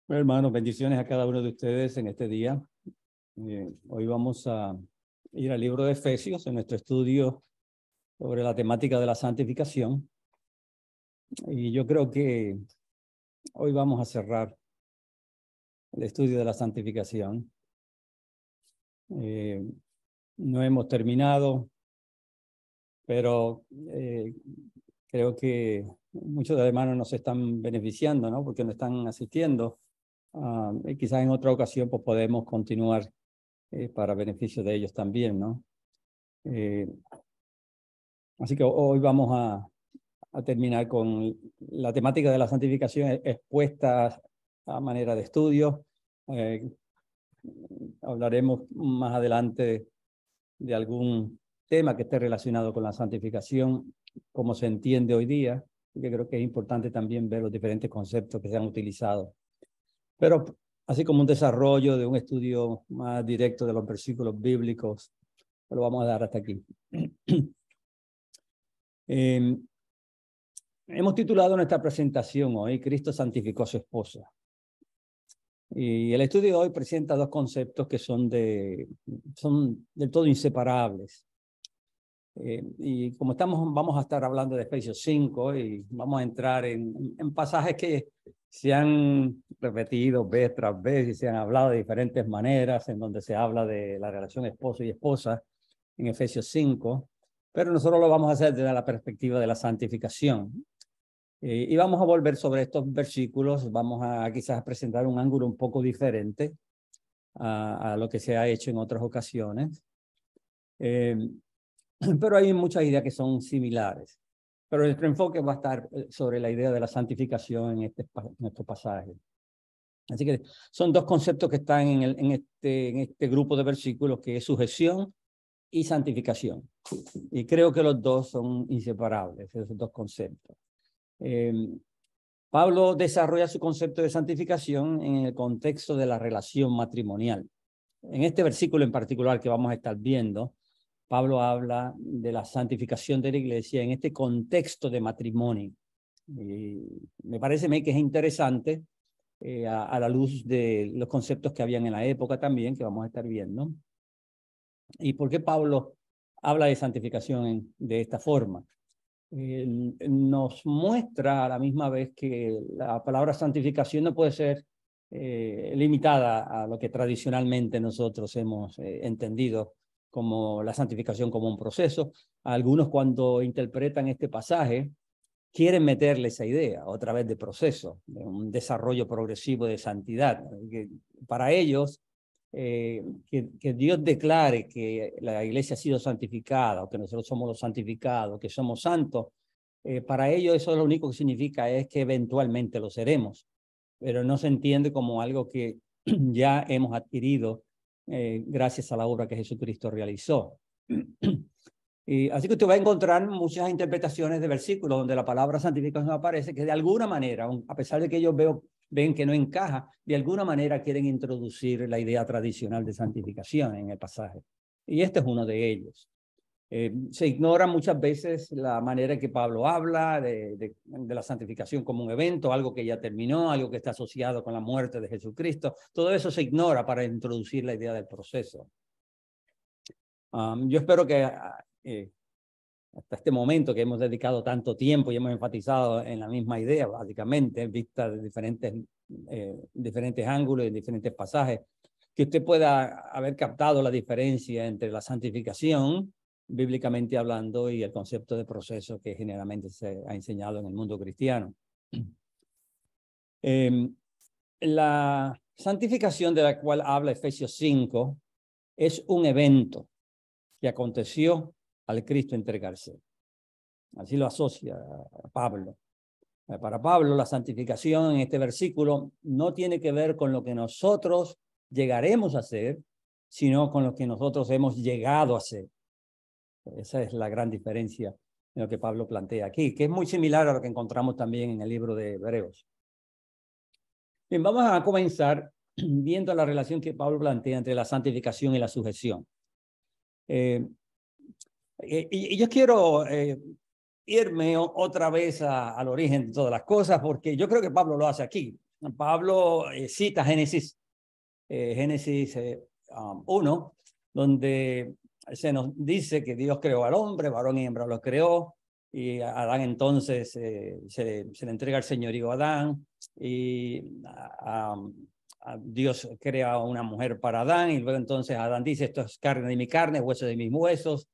Bueno, hermanos, bendiciones a cada uno de ustedes en este día. Hoy vamos a ir al libro de Efesios en nuestro estudio sobre la temática de la santificación. Y yo creo que hoy vamos a cerrar el estudio de la santificación. No hemos terminado, pero creo que muchos de los hermanos nos están beneficiando, ¿no? Porque no están asistiendo. Quizás en otra ocasión pues podemos continuar para beneficio de ellos también, ¿no? Así que hoy vamos a terminar con la temática de la santificación expuesta a manera de estudio. Hablaremos más adelante de algún tema que esté relacionado con la santificación, como se entiende hoy día, porque creo que es importante también ver los diferentes conceptos que se han utilizado. Pero así como un desarrollo de un estudio más directo de los versículos bíblicos, lo vamos a dar hasta aquí. Hemos titulado nuestra presentación hoy, Cristo santificó a su esposa. Y el estudio de hoy presenta dos conceptos que son del todo inseparables. Y como vamos a estar hablando de Efesios 5 y vamos a entrar en pasajes que se han repetido vez tras vez y se han hablado de diferentes maneras, en donde se habla de la relación esposo y esposa en Efesios 5, pero nosotros lo vamos a hacer desde la perspectiva de la santificación. Y vamos a volver sobre estos versículos, vamos a quizás presentar un ángulo un poco diferente a lo que se ha hecho en otras ocasiones. Pero hay muchas ideas que son similares. Pero nuestro enfoque va a estar sobre la idea de la santificación en nuestro pasaje. Así que son dos conceptos que están en este grupo de versículos, que es sujeción y santificación. Y creo que los dos son inseparables, esos dos conceptos. Pablo desarrolla su concepto de santificación en el contexto de la relación matrimonial. En este versículo en particular que vamos a estar viendo, Pablo habla de la santificación de la iglesia en este contexto de matrimonio. Y me parece a mí que es interesante a la luz de los conceptos que habían en la época también, que vamos a estar viendo. ¿Y por qué Pablo habla de santificación de esta forma? Nos muestra a la misma vez que la palabra santificación no puede ser limitada a lo que tradicionalmente nosotros hemos entendido como la santificación como un proceso. Algunos, cuando interpretan este pasaje, quieren meterle esa idea otra vez de proceso, de un desarrollo progresivo de santidad. Para ellos, que Dios declare que la iglesia ha sido santificada, o que nosotros somos los santificados, que somos santos, para ellos eso lo único que significa es que eventualmente lo seremos, pero no se entiende como algo que ya hemos adquirido gracias a la obra que Jesucristo realizó. Y así que usted va a encontrar muchas interpretaciones de versículos donde la palabra santificación aparece, que de alguna manera, a pesar de que ellos ven que no encaja, de alguna manera quieren introducir la idea tradicional de santificación en el pasaje. Y este es uno de ellos. Se ignora muchas veces la manera en que Pablo habla de la santificación como un evento, algo que ya terminó, algo que está asociado con la muerte de Jesucristo. Todo eso se ignora para introducir la idea del proceso. Yo espero que hasta este momento, que hemos dedicado tanto tiempo y hemos enfatizado en la misma idea, básicamente, vista de diferentes ángulos y diferentes pasajes, que usted pueda haber captado la diferencia entre la santificación, bíblicamente hablando, y el concepto de proceso que generalmente se ha enseñado en el mundo cristiano. La santificación de la cual habla Efesios 5 es un evento que aconteció al Cristo entregarse. Así lo asocia a Pablo. Para Pablo, la santificación en este versículo no tiene que ver con lo que nosotros llegaremos a hacer, sino con lo que nosotros hemos llegado a hacer. Esa es la gran diferencia en lo que Pablo plantea aquí, que es muy similar a lo que encontramos también en el libro de Hebreos. Bien, vamos a comenzar viendo la relación que Pablo plantea entre la santificación y la sujeción. Y yo quiero irme otra vez al origen de todas las cosas, porque yo creo que Pablo lo hace aquí. Pablo cita Génesis 1, donde se nos dice que Dios creó al hombre, varón y hembra los creó, y a Adán entonces se le entrega el señorío a Adán, y Dios crea una mujer para Adán, y luego entonces Adán dice, esto es carne de mi carne, hueso de mis huesos,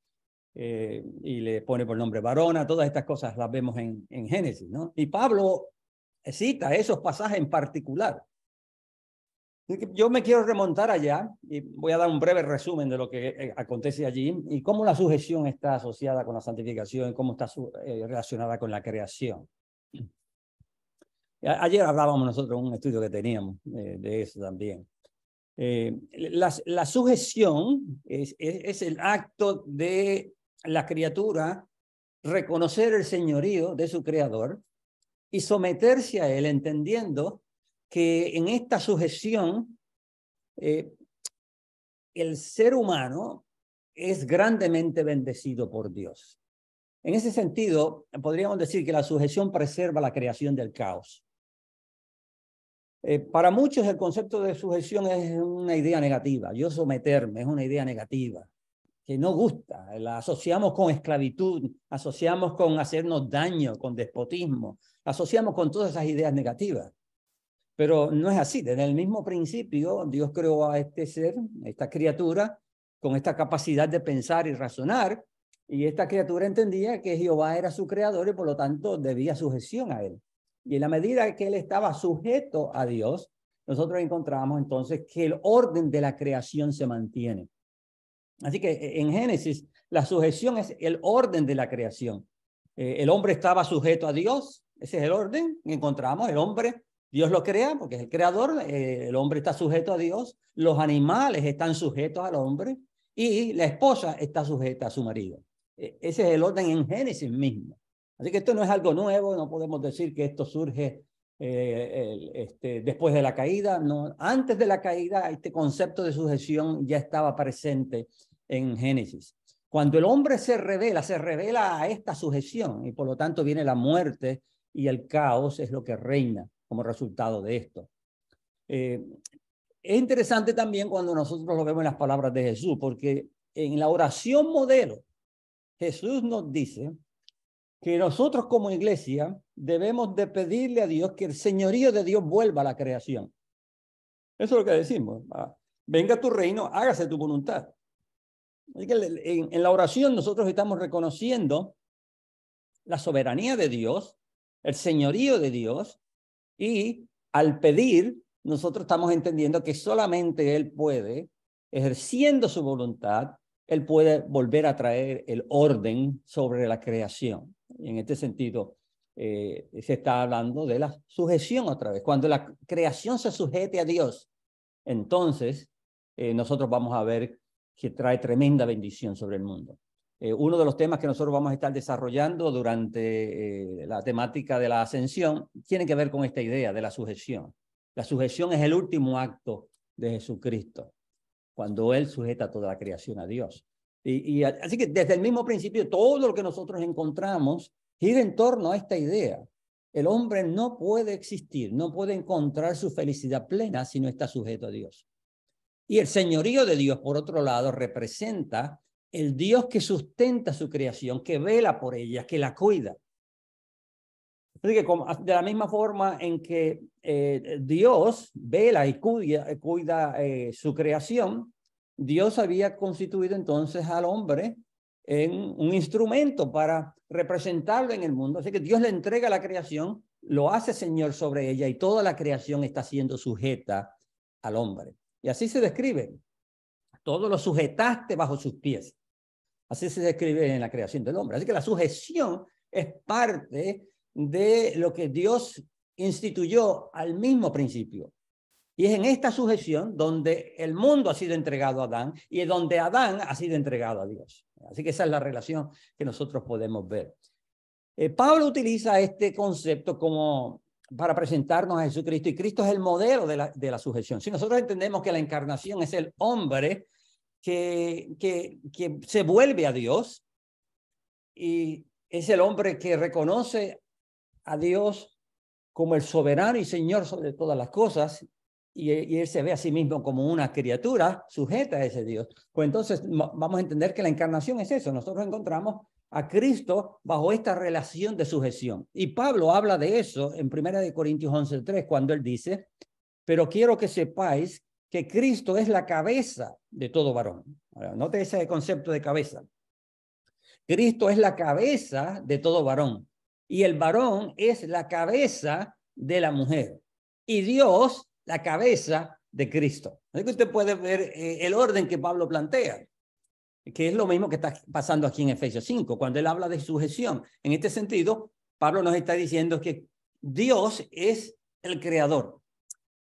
y le pone por nombre varona. Todas estas cosas las vemos en Génesis, ¿no? Y Pablo cita esos pasajes en particular. Yo me quiero remontar allá y voy a dar un breve resumen de lo que acontece allí y cómo la sujeción está asociada con la santificación y cómo está relacionada con la creación. Ayer hablábamos nosotros en un estudio que teníamos de eso también. La sujeción es el acto de la criatura reconocer el señorío de su creador y someterse a él, entendiendo que en esta sujeción el ser humano es grandemente bendecido por Dios. En ese sentido, podríamos decir que la sujeción preserva la creación del caos. Para muchos el concepto de sujeción es una idea negativa. Yo someterme es una idea negativa, que no gusta. La asociamos con esclavitud, asociamos con hacernos daño, con despotismo, asociamos con todas esas ideas negativas. Pero no es así. Desde el mismo principio, Dios creó a este ser, esta criatura, con esta capacidad de pensar y razonar, y esta criatura entendía que Jehová era su creador y por lo tanto debía sujeción a él. Y en la medida que él estaba sujeto a Dios, nosotros encontramos entonces que el orden de la creación se mantiene. Así que en Génesis, la sujeción es el orden de la creación. El hombre estaba sujeto a Dios, ese es el orden que encontramos. El hombre, Dios lo crea porque es el creador, el hombre está sujeto a Dios, los animales están sujetos al hombre y la esposa está sujeta a su marido. Ese es el orden en Génesis mismo. Así que esto no es algo nuevo, no podemos decir que esto surge después de la caída. No, antes de la caída, este concepto de sujeción ya estaba presente en Génesis. Cuando el hombre se revela a esta sujeción y por lo tanto viene la muerte y el caos es lo que reina como resultado de esto. Es interesante también cuando nosotros lo vemos en las palabras de Jesús, porque en la oración modelo, Jesús nos dice que nosotros como iglesia debemos de pedirle a Dios que el señorío de Dios vuelva a la creación. Eso es lo que decimos. Venga tu reino, hágase tu voluntad. Así que en la oración nosotros estamos reconociendo la soberanía de Dios, el señorío de Dios, y al pedir nosotros estamos entendiendo que solamente Él puede, ejerciendo su voluntad, Él puede volver a traer el orden sobre la creación. Y en este sentido se está hablando de la sujeción otra vez. Cuando la creación se sujete a Dios, entonces nosotros vamos a ver que trae tremenda bendición sobre el mundo. Uno de los temas que nosotros vamos a estar desarrollando durante la temática de la ascensión tiene que ver con esta idea de la sujeción. La sujeción es el último acto de Jesucristo, cuando Él sujeta toda la creación a Dios. Así que desde el mismo principio, todo lo que nosotros encontramos gira en torno a esta idea. El hombre no puede existir, no puede encontrar su felicidad plena si no está sujeto a Dios. Y el señorío de Dios, por otro lado, representa el Dios que sustenta su creación, que vela por ella, que la cuida. Así que de la misma forma en que Dios vela y cuida su creación, Dios había constituido entonces al hombre en un instrumento para representarlo en el mundo. Así que Dios le entrega la creación, lo hace Señor sobre ella y toda la creación está siendo sujeta al hombre. Y así se describe. Todo lo sujetaste bajo sus pies. Así se describe en la creación del hombre. Así que la sujeción es parte de lo que Dios instituyó al mismo principio. Y es en esta sujeción donde el mundo ha sido entregado a Adán y es donde Adán ha sido entregado a Dios. Así que esa es la relación que nosotros podemos ver. Pablo utiliza este concepto como para presentarnos a Jesucristo, y Cristo es el modelo de la sujeción. Si nosotros entendemos que la encarnación es el hombre que se vuelve a Dios y es el hombre que reconoce a Dios como el soberano y Señor sobre todas las cosas, y él se ve a sí mismo como una criatura sujeta a ese Dios, pues entonces vamos a entender que la encarnación es eso. Nosotros encontramos a Cristo bajo esta relación de sujeción. Y Pablo habla de eso en 1 Corintios 11:3, cuando él dice, pero quiero que sepáis que Cristo es la cabeza de todo varón. Ahora, note ese concepto de cabeza. Cristo es la cabeza de todo varón. Y el varón es la cabeza de la mujer. Y Dios, la cabeza de Cristo. Así que usted puede ver el orden que Pablo plantea, que es lo mismo que está pasando aquí en Efesios 5, cuando él habla de sujeción. En este sentido, Pablo nos está diciendo que Dios es el creador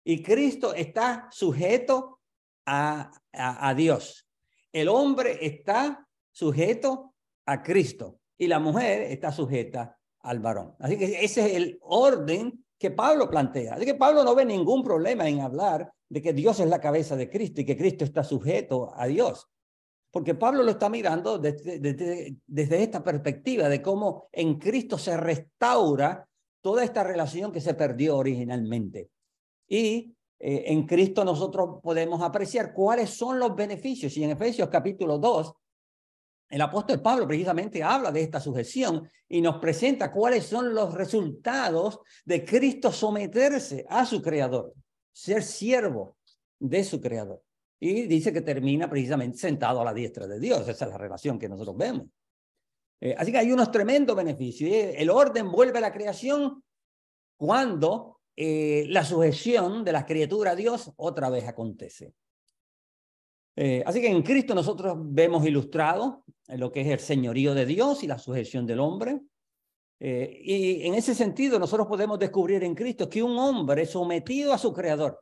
y Cristo está sujeto a Dios. El hombre está sujeto a Cristo y la mujer está sujeta al varón. Así que ese es el orden que Pablo plantea. Así que Pablo no ve ningún problema en hablar de que Dios es la cabeza de Cristo y que Cristo está sujeto a Dios. Porque Pablo lo está mirando desde esta perspectiva de cómo en Cristo se restaura toda esta relación que se perdió originalmente. Y en Cristo nosotros podemos apreciar cuáles son los beneficios. Y en Efesios capítulo 2, el apóstol Pablo precisamente habla de esta sujeción y nos presenta cuáles son los resultados de Cristo someterse a su creador, ser siervo de su creador. Y dice que termina precisamente sentado a la diestra de Dios. Esa es la relación que nosotros vemos. Así que hay unos tremendos beneficios. El orden vuelve a la creación cuando la sujeción de la criatura a Dios otra vez acontece. Así que en Cristo nosotros vemos ilustrado lo que es el señorío de Dios y la sujeción del hombre. Y en ese sentido nosotros podemos descubrir en Cristo que un hombre sometido a su creador,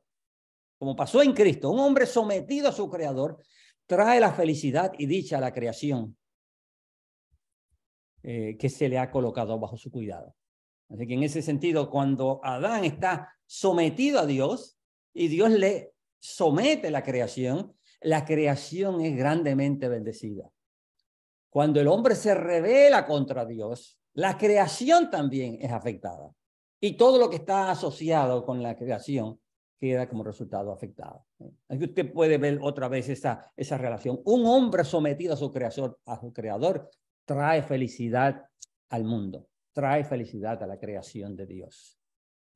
como pasó en Cristo, un hombre sometido a su creador trae la felicidad y dicha a la creación que se le ha colocado bajo su cuidado. Así que en ese sentido, cuando Adán está sometido a Dios y Dios le somete la creación es grandemente bendecida. Cuando el hombre se rebela contra Dios, la creación también es afectada. Y todo lo que está asociado con la creación queda como resultado afectado. Aquí usted puede ver otra vez esa relación. Un hombre sometido a su creador, trae felicidad al mundo, trae felicidad a la creación de Dios.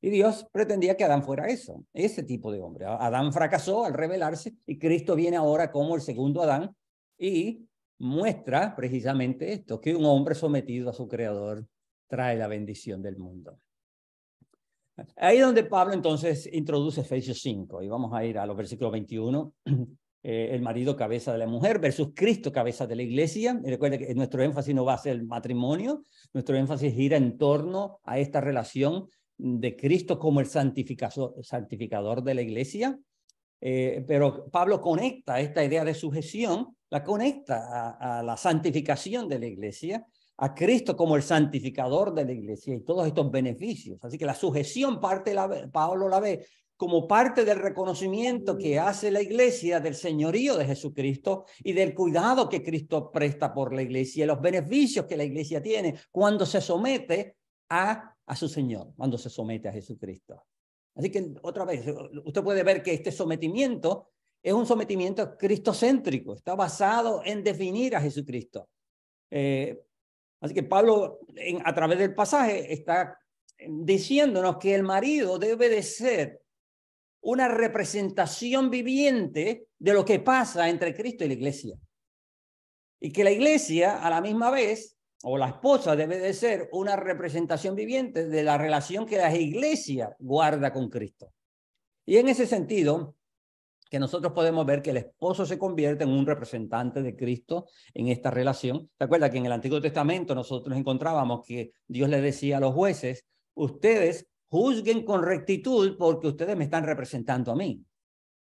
Y Dios pretendía que Adán fuera eso, ese tipo de hombre. Adán fracasó al rebelarse y Cristo viene ahora como el segundo Adán y muestra precisamente esto, que un hombre sometido a su creador trae la bendición del mundo. Ahí es donde Pablo entonces introduce Efesios 5 y vamos a ir a los versículos 21. El marido cabeza de la mujer versus Cristo cabeza de la iglesia. Y recuerde que nuestro énfasis no va a ser el matrimonio, nuestro énfasis gira en torno a esta relación de Cristo como el santificador de la iglesia. Pero Pablo conecta esta idea de sujeción, la conecta a la santificación de la iglesia, a Cristo como el santificador de la iglesia y todos estos beneficios. Así que la sujeción Pablo la ve como parte del reconocimiento que hace la iglesia del señorío de Jesucristo y del cuidado que Cristo presta por la iglesia y los beneficios que la iglesia tiene cuando se somete a su Señor, cuando se somete a Jesucristo. Así que otra vez, usted puede ver que este sometimiento es un sometimiento cristocéntrico, está basado en definir a Jesucristo. Así que Pablo, a través del pasaje, está diciéndonos que el marido debe de ser una representación viviente de lo que pasa entre Cristo y la iglesia. Y que la iglesia, a la misma vez, o la esposa debe de ser una representación viviente de la relación que la iglesia guarda con Cristo. Y en ese sentido, que nosotros podemos ver que el esposo se convierte en un representante de Cristo en esta relación. ¿Se acuerda que en el Antiguo Testamento nosotros encontrábamos que Dios le decía a los jueces, ustedes juzguen con rectitud porque ustedes me están representando a mí?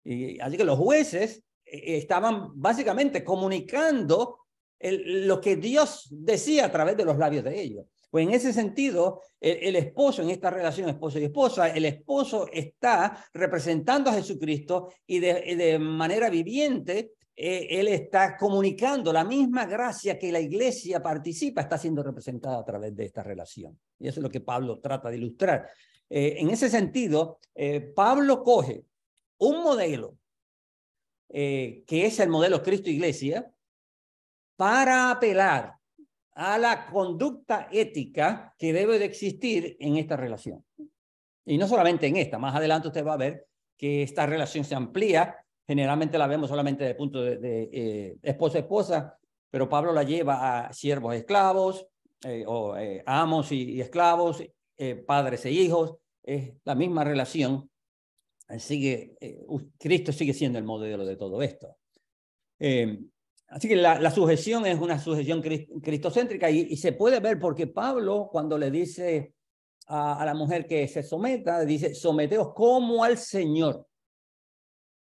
Y así que los jueces estaban básicamente comunicando lo que Dios decía a través de los labios de ellos. Pues en ese sentido, el esposo, en esta relación esposo y esposa, el esposo está representando a Jesucristo y de manera viviente él está comunicando la misma gracia que la iglesia participa, está siendo representada a través de esta relación. Y eso es lo que Pablo trata de ilustrar. En ese sentido, Pablo coge un modelo que es el modelo Cristo-Iglesia para apelar a la conducta ética que debe de existir en esta relación. Y no solamente en esta, más adelante usted va a ver que esta relación se amplía. Generalmente la vemos solamente desde el punto de esposa-esposa, pero Pablo la lleva a siervos esclavos, amos y esclavos, padres e hijos. Es la misma relación. Cristo sigue siendo el modelo de todo esto. Así que la sujeción es una sujeción cristocéntrica y se puede ver porque Pablo, cuando le dice a la mujer que se someta, dice, someteos como al Señor.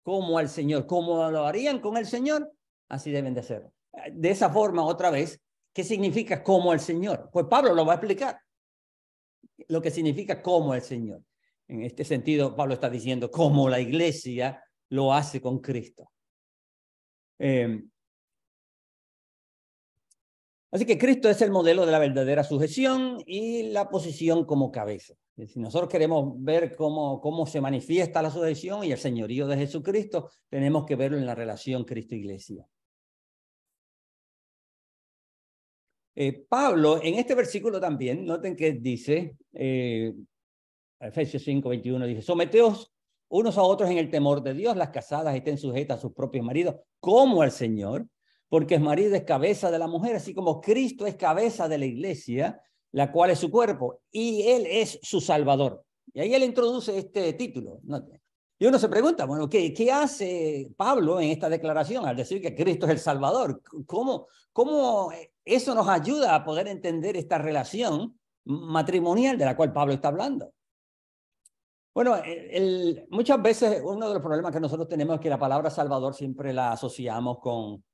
Como al Señor. Como lo harían con el Señor, así deben de hacerlo. De esa forma, otra vez, ¿qué significa como al Señor? Pues Pablo lo va a explicar. Lo que significa como al Señor. En este sentido, Pablo está diciendo cómo la iglesia lo hace con Cristo. Así que Cristo es el modelo de la verdadera sujeción y la posición como cabeza. Si nosotros queremos ver cómo se manifiesta la sujeción y el señorío de Jesucristo, tenemos que verlo en la relación Cristo-Iglesia. Pablo, en este versículo también, noten que dice, Efesios 5:21, dice, someteos unos a otros en el temor de Dios, las casadas estén sujetas a sus propios maridos, como al Señor, porque el marido es cabeza de la mujer, así como Cristo es cabeza de la iglesia, la cual es su cuerpo, y Él es su Salvador. Y ahí él introduce este título. Y uno se pregunta, bueno, ¿qué hace Pablo en esta declaración al decir que Cristo es el Salvador? ¿Cómo eso nos ayuda a poder entender esta relación matrimonial de la cual Pablo está hablando? Bueno, muchas veces uno de los problemas que nosotros tenemos es que la palabra Salvador siempre la asociamos con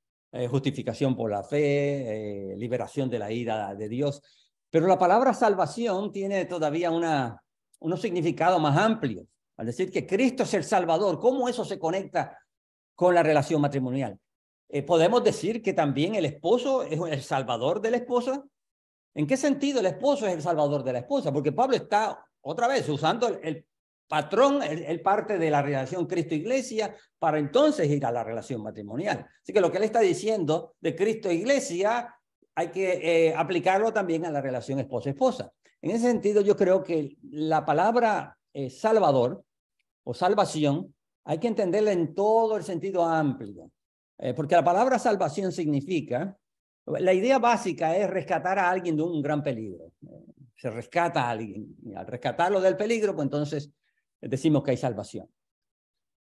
justificación por la fe, liberación de la ira de Dios. Pero la palabra salvación tiene todavía unos significados más amplios. Al decir que Cristo es el Salvador, ¿cómo eso se conecta con la relación matrimonial? ¿Podemos decir que también el esposo es el salvador de la esposa? ¿En qué sentido el esposo es el salvador de la esposa? Porque Pablo está otra vez usando el patrón, el parte de la relación Cristo-Iglesia para entonces ir a la relación matrimonial. Así que lo que él está diciendo de Cristo-Iglesia hay que aplicarlo también a la relación esposa-esposa. En ese sentido, yo creo que la palabra salvador o salvación hay que entenderla en todo el sentido amplio. Porque la palabra salvación significa, la idea básica es rescatar a alguien de un gran peligro. Se rescata a alguien. Y al rescatarlo del peligro, pues entonces decimos que hay salvación.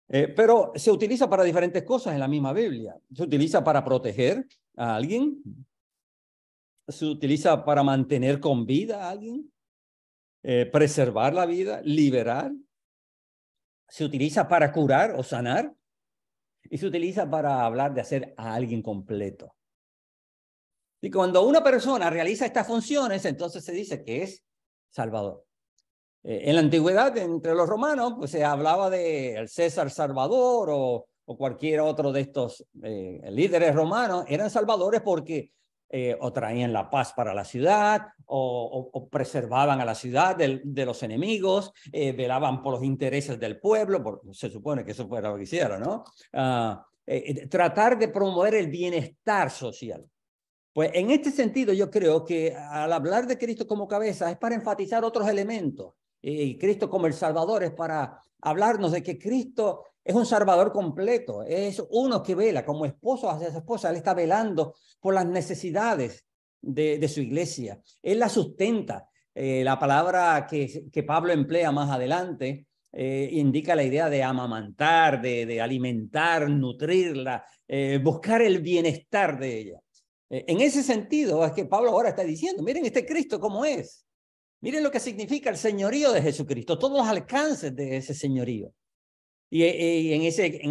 Pero se utiliza para diferentes cosas en la misma Biblia. Se utiliza para proteger a alguien. Se utiliza para mantener con vida a alguien. Preservar la vida, liberar. Se utiliza para curar o sanar. Y se utiliza para hablar de hacer a alguien completo. Y cuando una persona realiza estas funciones, entonces se dice que es salvador. En la antigüedad, entre los romanos, pues se hablaba de el César Salvador o cualquier otro de estos líderes romanos. Eran salvadores porque o traían la paz para la ciudad o preservaban a la ciudad de los enemigos, velaban por los intereses del pueblo, porque se supone que eso fuera lo que hicieron, ¿no? Tratar de promover el bienestar social. Pues en este sentido yo creo que al hablar de Cristo como cabeza es para enfatizar otros elementos. Y Cristo como el Salvador es para hablarnos de que Cristo es un Salvador completo. Es uno que vela como esposo hacia su esposa. Él está velando por las necesidades de su iglesia. Él la sustenta. La palabra que Pablo emplea más adelante indica la idea de amamantar, de alimentar, nutrirla, buscar el bienestar de ella. En ese sentido es que Pablo ahora está diciendo, miren este Cristo cómo es. Miren lo que significa el señorío de Jesucristo, todos los alcances de ese señorío. Y en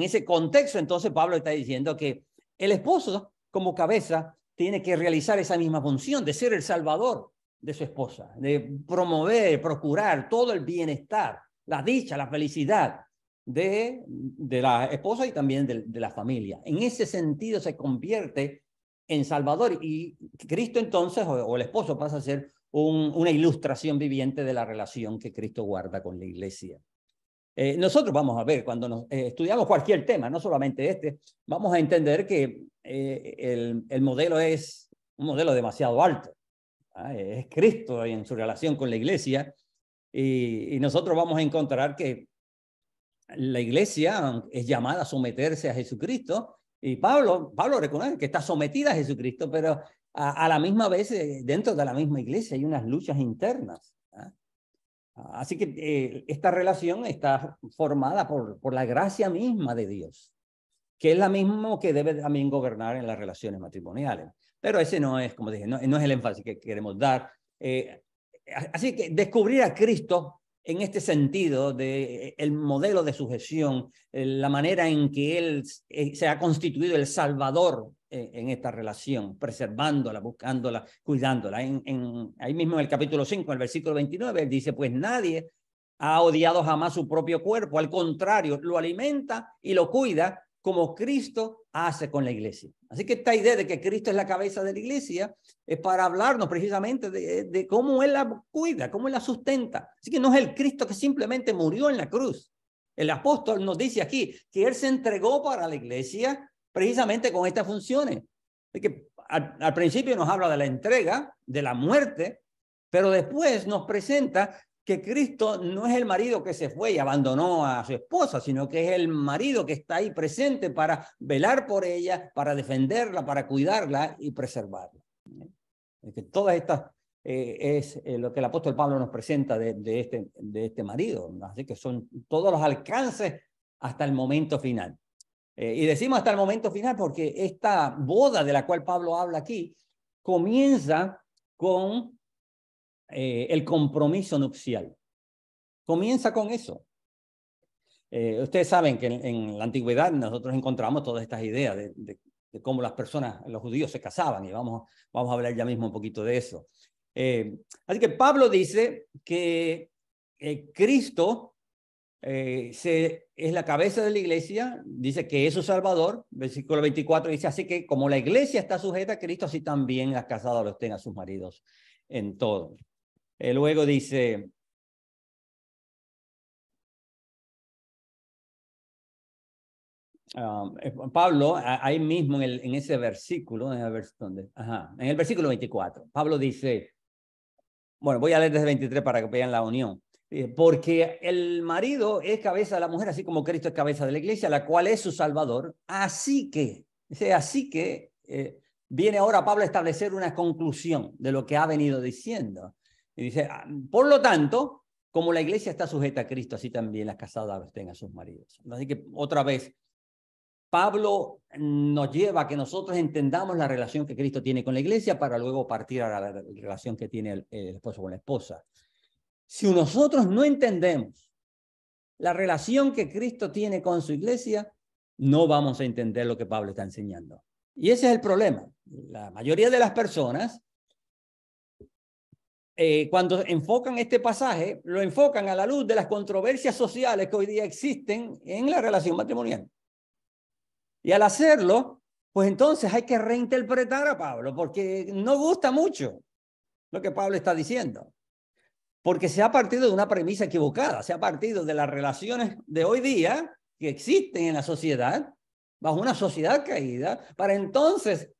ese contexto, entonces Pablo está diciendo que el esposo, como cabeza, tiene que realizar esa misma función de ser el salvador de su esposa, de promover, procurar todo el bienestar, la dicha, la felicidad de la esposa y también de la familia. En ese sentido se convierte en Salvador y Cristo entonces, o el esposo pasa a ser una ilustración viviente de la relación que Cristo guarda con la iglesia. Nosotros vamos a ver, cuando estudiamos cualquier tema, no solamente este, vamos a entender que el modelo es un modelo demasiado alto. Es Cristo en su relación con la iglesia y nosotros vamos a encontrar que la iglesia es llamada a someterse a Jesucristo y Pablo reconoce que está sometida a Jesucristo, pero a la misma vez dentro de la misma iglesia hay unas luchas internas. Así que esta relación está formada por la gracia misma de Dios, que es la misma que debe también gobernar en las relaciones matrimoniales. Pero ese no es, como dije, no es el énfasis que queremos dar. Así que descubrir a Cristo en este sentido de el modelo de sujeción, la manera en que Él se ha constituido el Salvador en esta relación, preservándola, buscándola, cuidándola. Ahí mismo en el capítulo 5, en el versículo 29, Él dice, pues nadie ha odiado jamás su propio cuerpo, al contrario, lo alimenta y lo cuida como Cristo hace con la iglesia. Así que esta idea de que Cristo es la cabeza de la iglesia es para hablarnos precisamente de cómo Él la cuida, cómo Él la sustenta. Así que no es el Cristo que simplemente murió en la cruz. El apóstol nos dice aquí que Él se entregó para la iglesia precisamente con estas funciones. Así que al principio nos habla de la entrega, de la muerte, pero después nos presenta que Cristo no es el marido que se fue y abandonó a su esposa, sino que es el marido que está ahí presente para velar por ella, para defenderla, para cuidarla y preservarla. Que todas estas es lo que el apóstol Pablo nos presenta de este marido. Así que son todos los alcances hasta el momento final. Y decimos hasta el momento final porque esta boda de la cual Pablo habla aquí comienza con el compromiso nupcial. Comienza con eso. Ustedes saben que en la antigüedad nosotros encontramos todas estas ideas de cómo las personas, los judíos se casaban y vamos a hablar ya mismo un poquito de eso. Así que Pablo dice que Cristo es la cabeza de la iglesia, dice que es su Salvador, versículo 24 dice, así que como la iglesia está sujeta a Cristo, así también las casadas los tengan a sus maridos en todo. Luego dice, Pablo, ahí mismo en ese versículo, en el versículo 24, Pablo dice, bueno, voy a leer desde 23 para que vean la unión. Porque el marido es cabeza de la mujer, así como Cristo es cabeza de la iglesia, la cual es su Salvador. Así que viene ahora Pablo a establecer una conclusión de lo que ha venido diciendo. Y dice, por lo tanto, como la iglesia está sujeta a Cristo, así también las casadas tengan a sus maridos. Así que otra vez, Pablo nos lleva a que nosotros entendamos la relación que Cristo tiene con la iglesia para luego partir a la relación que tiene el esposo con la esposa. Si nosotros no entendemos la relación que Cristo tiene con su iglesia, no vamos a entender lo que Pablo está enseñando. Y ese es el problema. La mayoría de las personas, cuando enfocan este pasaje, lo enfocan a la luz de las controversias sociales que hoy día existen en la relación matrimonial. Y al hacerlo, pues entonces hay que reinterpretar a Pablo, porque no gusta mucho lo que Pablo está diciendo. Porque se ha partido de una premisa equivocada, se ha partido de las relaciones de hoy día que existen en la sociedad, bajo una sociedad caída, para entonces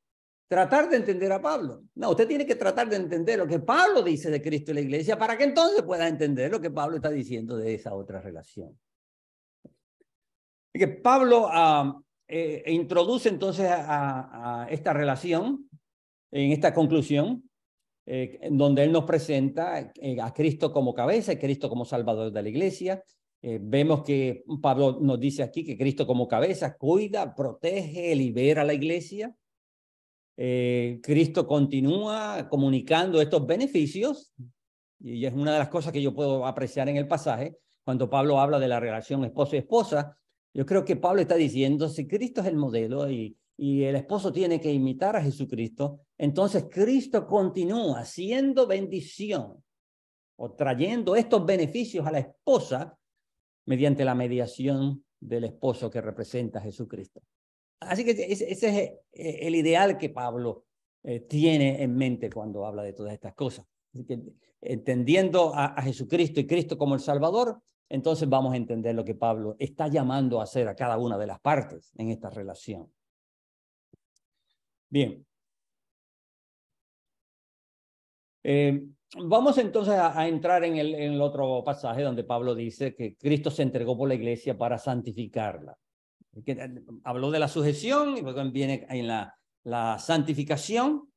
tratar de entender a Pablo. No, usted tiene que tratar de entender lo que Pablo dice de Cristo y la iglesia para que entonces pueda entender lo que Pablo está diciendo de esa otra relación. Y que Pablo introduce entonces a esta relación, en esta conclusión, en donde él nos presenta a Cristo como cabeza y Cristo como Salvador de la iglesia. Vemos que Pablo nos dice aquí que Cristo como cabeza cuida, protege, libera a la iglesia. Cristo continúa comunicando estos beneficios y es una de las cosas que yo puedo apreciar en el pasaje cuando Pablo habla de la relación esposo y esposa. Yo creo que Pablo está diciendo, si Cristo es el modelo y el esposo tiene que imitar a Jesucristo, entonces Cristo continúa siendo bendición o trayendo estos beneficios a la esposa mediante la mediación del esposo que representa a Jesucristo. Así que ese es el ideal que Pablo tiene en mente cuando habla de todas estas cosas. Así que, entendiendo a Jesucristo y Cristo como el Salvador, entonces vamos a entender lo que Pablo está llamando a hacer a cada una de las partes en esta relación. Bien. Vamos entonces a entrar en el otro pasaje donde Pablo dice que Cristo se entregó por la iglesia para santificarla. Habló de la sujeción y luego viene en la santificación.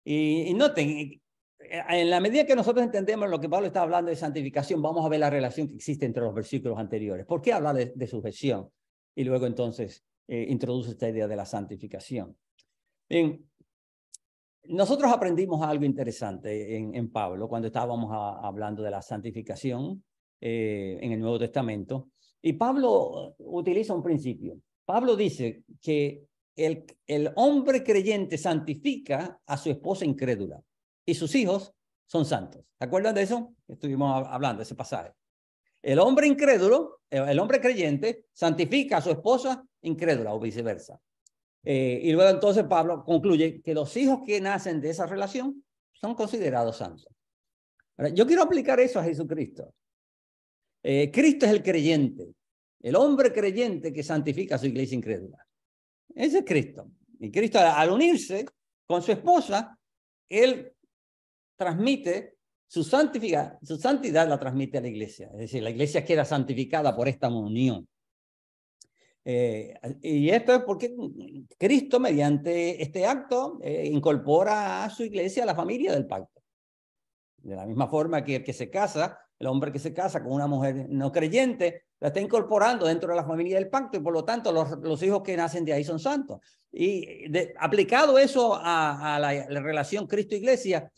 Y noten, en la medida que nosotros entendemos lo que Pablo está hablando de santificación, vamos a ver la relación que existe entre los versículos anteriores. ¿Por qué habla de sujeción? Y luego entonces introduce esta idea de la santificación. Bien, nosotros aprendimos algo interesante en Pablo cuando estábamos hablando de la santificación en el Nuevo Testamento. Y Pablo utiliza un principio. Pablo dice que el hombre creyente santifica a su esposa incrédula y sus hijos son santos. ¿Se acuerdan de eso? Estuvimos hablando de ese pasaje. El hombre incrédulo, el hombre creyente, santifica a su esposa incrédula o viceversa. Y luego entonces Pablo concluye que los hijos que nacen de esa relación son considerados santos. Ahora, yo quiero aplicar eso a Jesucristo. Cristo es el creyente, el hombre creyente que santifica a su iglesia incrédula. Ese es Cristo. Y Cristo, al unirse con su esposa, él transmite su santidad, la transmite a la iglesia. Es decir, la iglesia queda santificada por esta unión. Y esto es porque Cristo, mediante este acto, incorpora a su iglesia a la familia del pacto. De la misma forma que el que se casa, el hombre que se casa con una mujer no creyente, la está incorporando dentro de la familia del pacto y por lo tanto los hijos que nacen de ahí son santos. Y aplicado eso a la relación Cristo-Iglesia,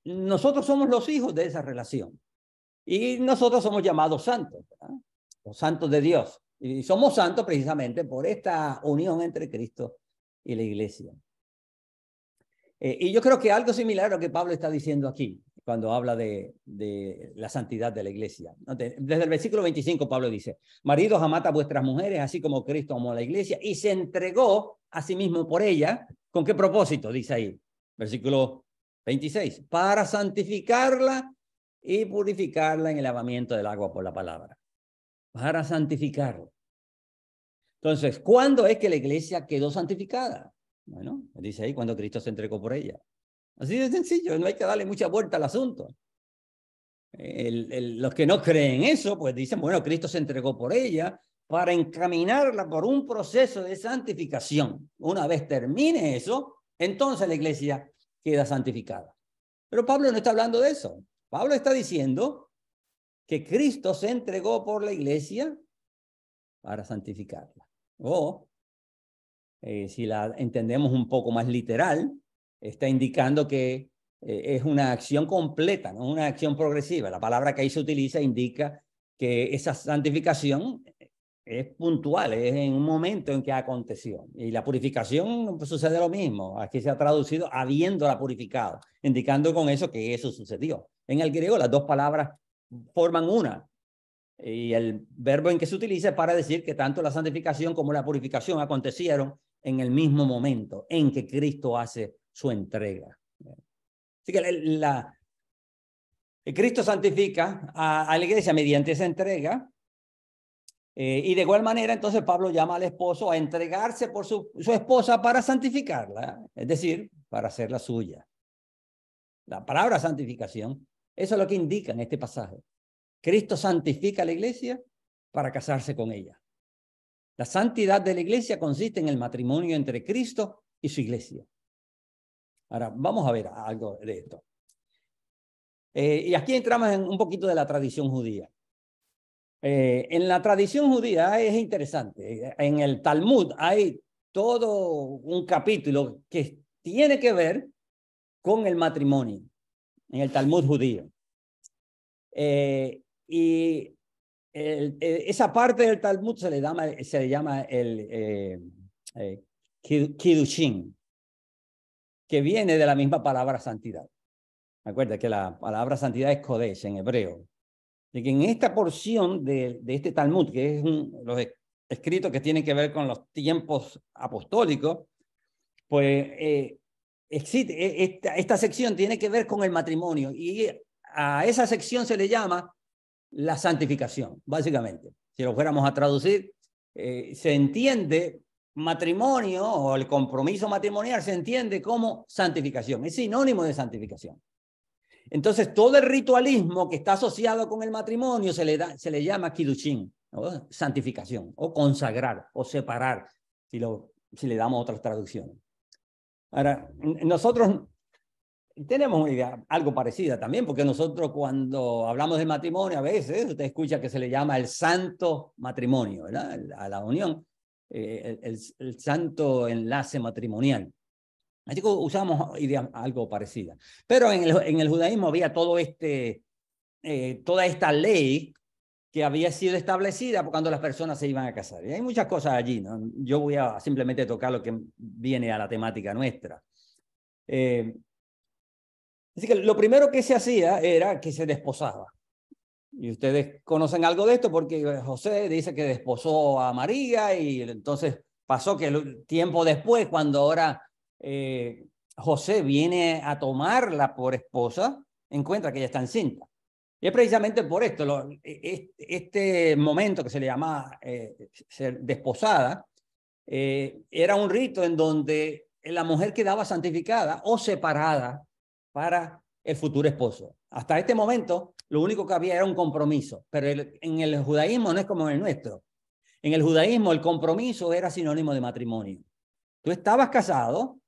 nosotros somos los hijos de esa relación. Y nosotros somos llamados santos, ¿verdad? Los santos de Dios. Y somos santos precisamente por esta unión entre Cristo y la iglesia. Y yo creo que algo similar a lo que Pablo está diciendo aquí, cuando habla de la santidad de la iglesia. Desde el versículo 25 Pablo dice, maridos, amad a vuestras mujeres, así como Cristo amó a la iglesia, y se entregó a sí mismo por ella. ¿Con qué propósito? Dice ahí, versículo 26, para santificarla y purificarla en el lavamiento del agua por la palabra. Para santificarlo. Entonces, ¿cuándo es que la iglesia quedó santificada? Bueno, dice ahí, cuando Cristo se entregó por ella. Así de sencillo, no hay que darle mucha vuelta al asunto. Los que no creen eso, pues dicen, bueno, Cristo se entregó por ella para encaminarla por un proceso de santificación. Una vez termine eso, entonces la iglesia queda santificada. Pero Pablo no está hablando de eso. Pablo está diciendo que Cristo se entregó por la iglesia para santificarla. O, si la entendemos un poco más literal, está indicando que es una acción completa, no una acción progresiva. La palabra que ahí se utiliza indica que esa santificación es puntual, es en un momento en que aconteció. Y la purificación pues, sucede lo mismo. Aquí se ha traducido habiéndola purificado, indicando con eso que eso sucedió. En el griego las dos palabras forman una. Y el verbo en que se utiliza es para decir que tanto la santificación como la purificación acontecieron en el mismo momento en que Cristo hace su entrega. Así que Cristo santifica a la iglesia mediante esa entrega. Y de igual manera, entonces Pablo llama al esposo a entregarse por su esposa para santificarla, es decir, para hacerla suya. La palabra santificación, eso es lo que indica en este pasaje. Cristo santifica a la iglesia para casarse con ella. La santidad de la iglesia consiste en el matrimonio entre Cristo y su iglesia. Ahora, vamos a ver algo de esto. Y aquí entramos en un poquito de la tradición judía. En la tradición judía es interesante. En el Talmud hay todo un capítulo que tiene que ver con el matrimonio, en el Talmud judío. Y esa parte del Talmud se le llama el Kiddushin, que viene de la misma palabra santidad. Recuerda que la palabra santidad es Kodesh en hebreo. de que en esta porción de este Talmud, que es los escritos que tienen que ver con los tiempos apostólicos, pues existe, esta sección tiene que ver con el matrimonio, y a esa sección se le llama la santificación, básicamente. Si lo fuéramos a traducir, se entiende matrimonio o el compromiso matrimonial se entiende como santificación, es sinónimo de santificación. Entonces, todo el ritualismo que está asociado con el matrimonio se le llama kiddushin, ¿no? Santificación, o consagrar, o separar, si le damos otras traducciones. Ahora, nosotros tenemos una idea algo parecida también, porque nosotros cuando hablamos de matrimonio, a veces usted escucha que se le llama el santo matrimonio, ¿verdad? A la unión, el santo enlace matrimonial. Así que usamos idea algo parecida. Pero en el judaísmo había toda esta ley que había sido establecida cuando las personas se iban a casar. Y hay muchas cosas allí, ¿no? Yo voy a simplemente tocar lo que viene a la temática nuestra. Así que lo primero que se hacía era que se desposaba. Y ustedes conocen algo de esto porque José dice que desposó a María, y entonces pasó que el tiempo después, cuando ahora José viene a tomarla por esposa, encuentra que ella está encinta. Y es precisamente por esto, este momento que se le llama ser desposada, era un rito en donde la mujer quedaba santificada o separada para el futuro esposo. Hasta este momento, lo único que había era un compromiso, pero en el judaísmo no es como en el nuestro. En el judaísmo el compromiso era sinónimo de matrimonio. Tú estabas casado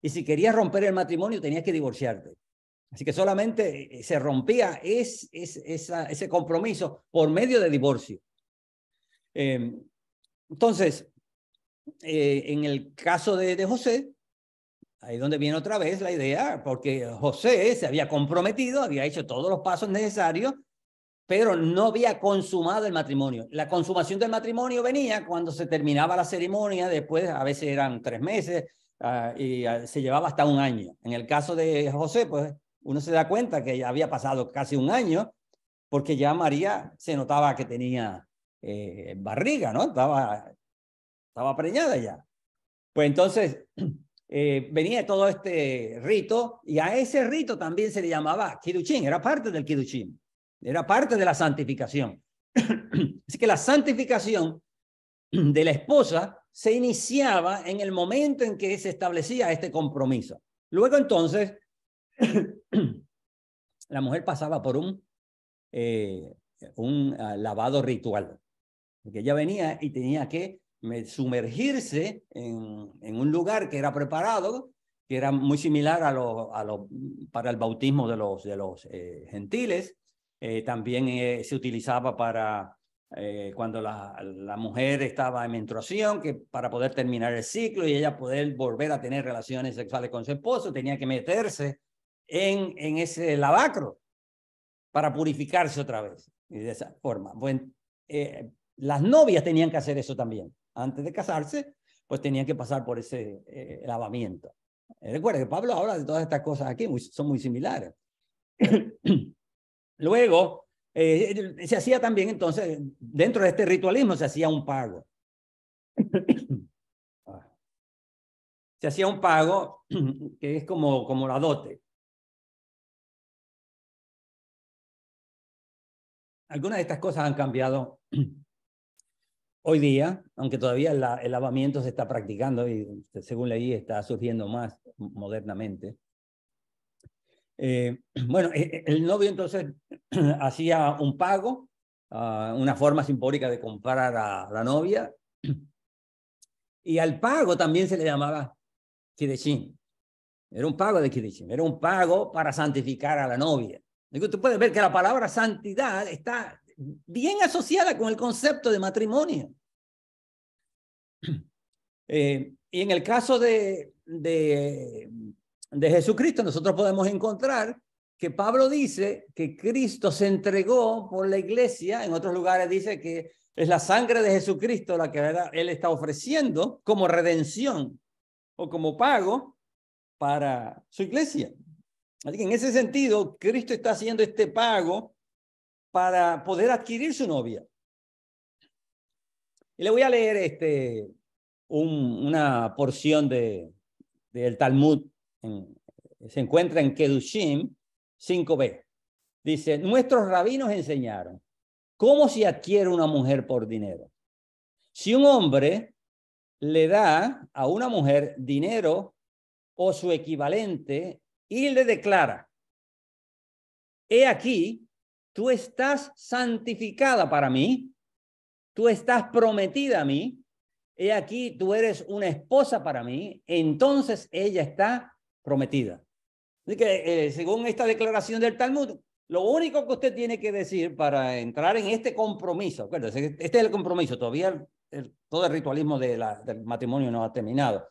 y si querías romper el matrimonio tenías que divorciarte. Así que solamente se rompía ese compromiso por medio de divorcio. Entonces, en el caso de José, ahí donde viene otra vez la idea, porque José se había comprometido, había hecho todos los pasos necesarios, pero no había consumado el matrimonio. La consumación del matrimonio venía cuando se terminaba la ceremonia, después a veces eran 3 meses y se llevaba hasta 1 año. En el caso de José, pues uno se da cuenta que ya había pasado casi 1 año, porque ya María se notaba que tenía barriga, ¿no? Estaba preñada ya. Pues entonces venía todo este rito, y a ese rito también se le llamaba kiddushin, era parte del kiddushin, era parte de la santificación. Así que la santificación de la esposa se iniciaba en el momento en que se establecía este compromiso. Luego entonces la mujer pasaba por un lavado ritual, porque ella venía y tenía que sumergirse en un lugar que era preparado, que era muy similar para el bautismo de los gentiles. También se utilizaba para cuando la mujer estaba en menstruación, que para poder terminar el ciclo y ella poder volver a tener relaciones sexuales con su esposo, tenía que meterse en ese lavacro para purificarse otra vez. Y de esa forma. Bueno, las novias tenían que hacer eso también. Antes de casarse, pues tenían que pasar por ese lavamiento. Recuerda que Pablo habla de todas estas cosas aquí, son muy similares. Luego, se hacía también, entonces, dentro de este ritualismo se hacía un pago. Se hacía un pago que es como la dote. Algunas de estas cosas han cambiado hoy día, aunque todavía el lavamiento se está practicando y según leí está surgiendo más modernamente. Bueno, el novio entonces hacía un pago, una forma simbólica de comprar a la novia, y al pago también se le llamaba kiddushin. Era un pago de kiddushin, era un pago para santificar a la novia. Tú puedes ver que la palabra santidad está bien asociada con el concepto de matrimonio. Y en el caso de Jesucristo, nosotros podemos encontrar que Pablo dice que Cristo se entregó por la iglesia. En otros lugares dice que es la sangre de Jesucristo la que él está ofreciendo como redención o como pago para su iglesia. Así que en ese sentido, Cristo está haciendo este pago para poder adquirir su novia. Y le voy a leer una porción del Talmud. Se encuentra en Kedushim 5b. Dice, nuestros rabinos enseñaron cómo se adquiere una mujer por dinero. Si un hombre le da a una mujer dinero o su equivalente y le declara, he aquí, tú estás santificada para mí, tú estás prometida a mí, he aquí, tú eres una esposa para mí, entonces ella está prometida. Así que, según esta declaración del Talmud, lo único que usted tiene que decir para entrar en este compromiso, acuérdense, este es el compromiso, todavía todo el ritualismo del matrimonio no ha terminado.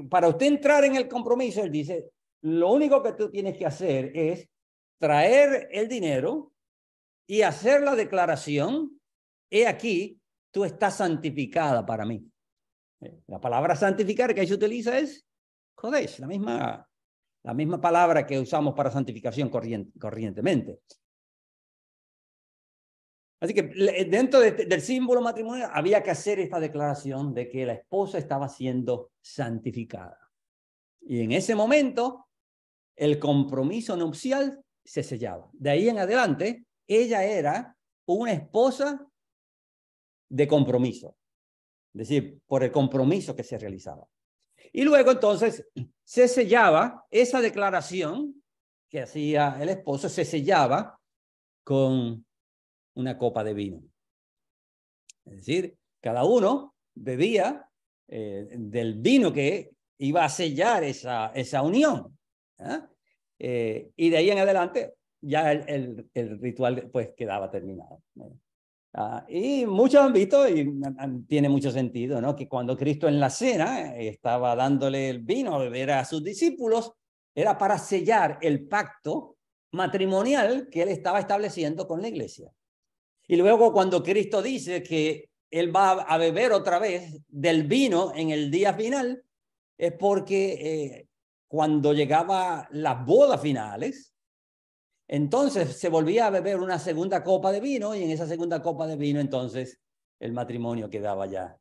Para usted entrar en el compromiso, él dice, lo único que tú tienes que hacer es traer el dinero y hacer la declaración, he aquí, tú estás santificada para mí. La palabra santificar que ahí se utiliza es Kodesh, la misma palabra que usamos para santificación corrientemente. Así que dentro del símbolo matrimonial había que hacer esta declaración de que la esposa estaba siendo santificada. Y en ese momento, el compromiso nupcial se sellaba. De ahí en adelante, ella era una esposa de compromiso. Es decir, por el compromiso que se realizaba. Y luego entonces se sellaba esa declaración que hacía el esposo, se sellaba con una copa de vino. Es decir, cada uno bebía del vino que iba a sellar esa unión. Y de ahí en adelante ya el ritual pues quedaba terminado. Y muchos han visto, y tiene mucho sentido, ¿no? Que cuando Cristo en la cena estaba dándole el vino a beber a sus discípulos, era para sellar el pacto matrimonial que él estaba estableciendo con la iglesia. Y luego cuando Cristo dice que él va a beber otra vez del vino en el día final, es porque cuando llegaba las bodas finales, entonces se volvía a beber una segunda copa de vino y en esa segunda copa de vino entonces el matrimonio quedaba ya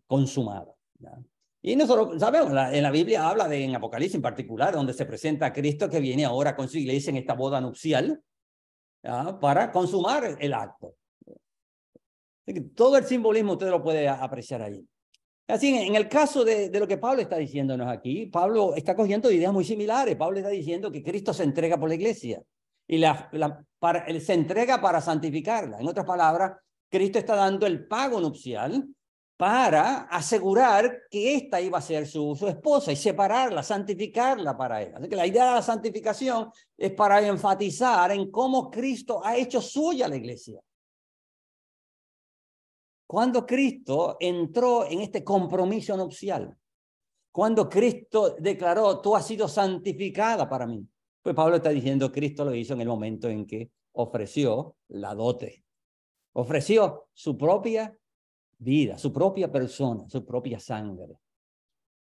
consumado. ¿Ya? Y nosotros sabemos, en la Biblia habla en Apocalipsis en particular, donde se presenta a Cristo que viene ahora con su iglesia en esta boda nupcial, ¿ya? Para consumar el acto. Todo el simbolismo usted lo puede apreciar ahí. Así, en el caso de lo que Pablo está diciéndonos aquí, Pablo está cogiendo ideas muy similares. Pablo está diciendo que Cristo se entrega por la iglesia y se entrega para santificarla. En otras palabras, Cristo está dando el pago nupcial para asegurar que ésta iba a ser su esposa y separarla, santificarla para él. Así que la idea de la santificación es para enfatizar en cómo Cristo ha hecho suya la iglesia. Cuando Cristo entró en este compromiso nupcial, cuando Cristo declaró, tú has sido santificada para mí, pues Pablo está diciendo, Cristo lo hizo en el momento en que ofreció la dote, ofreció su propia vida, su propia persona, su propia sangre,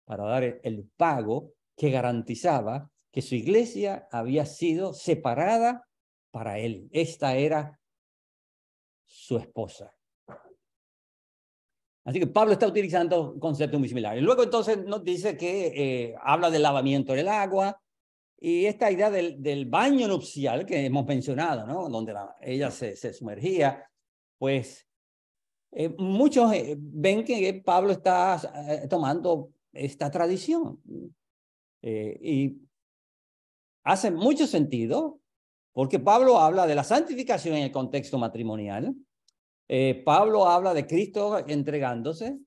para dar el pago que garantizaba que su iglesia había sido separada para él. Esta era su esposa. Así que Pablo está utilizando conceptos muy similares. Luego entonces nos dice que habla del lavamiento del agua y esta idea del baño nupcial que hemos mencionado, ¿no? Donde ella se sumergía, pues muchos ven que Pablo está tomando esta tradición y hace mucho sentido porque Pablo habla de la santificación en el contexto matrimonial. Pablo habla de Cristo entregándose.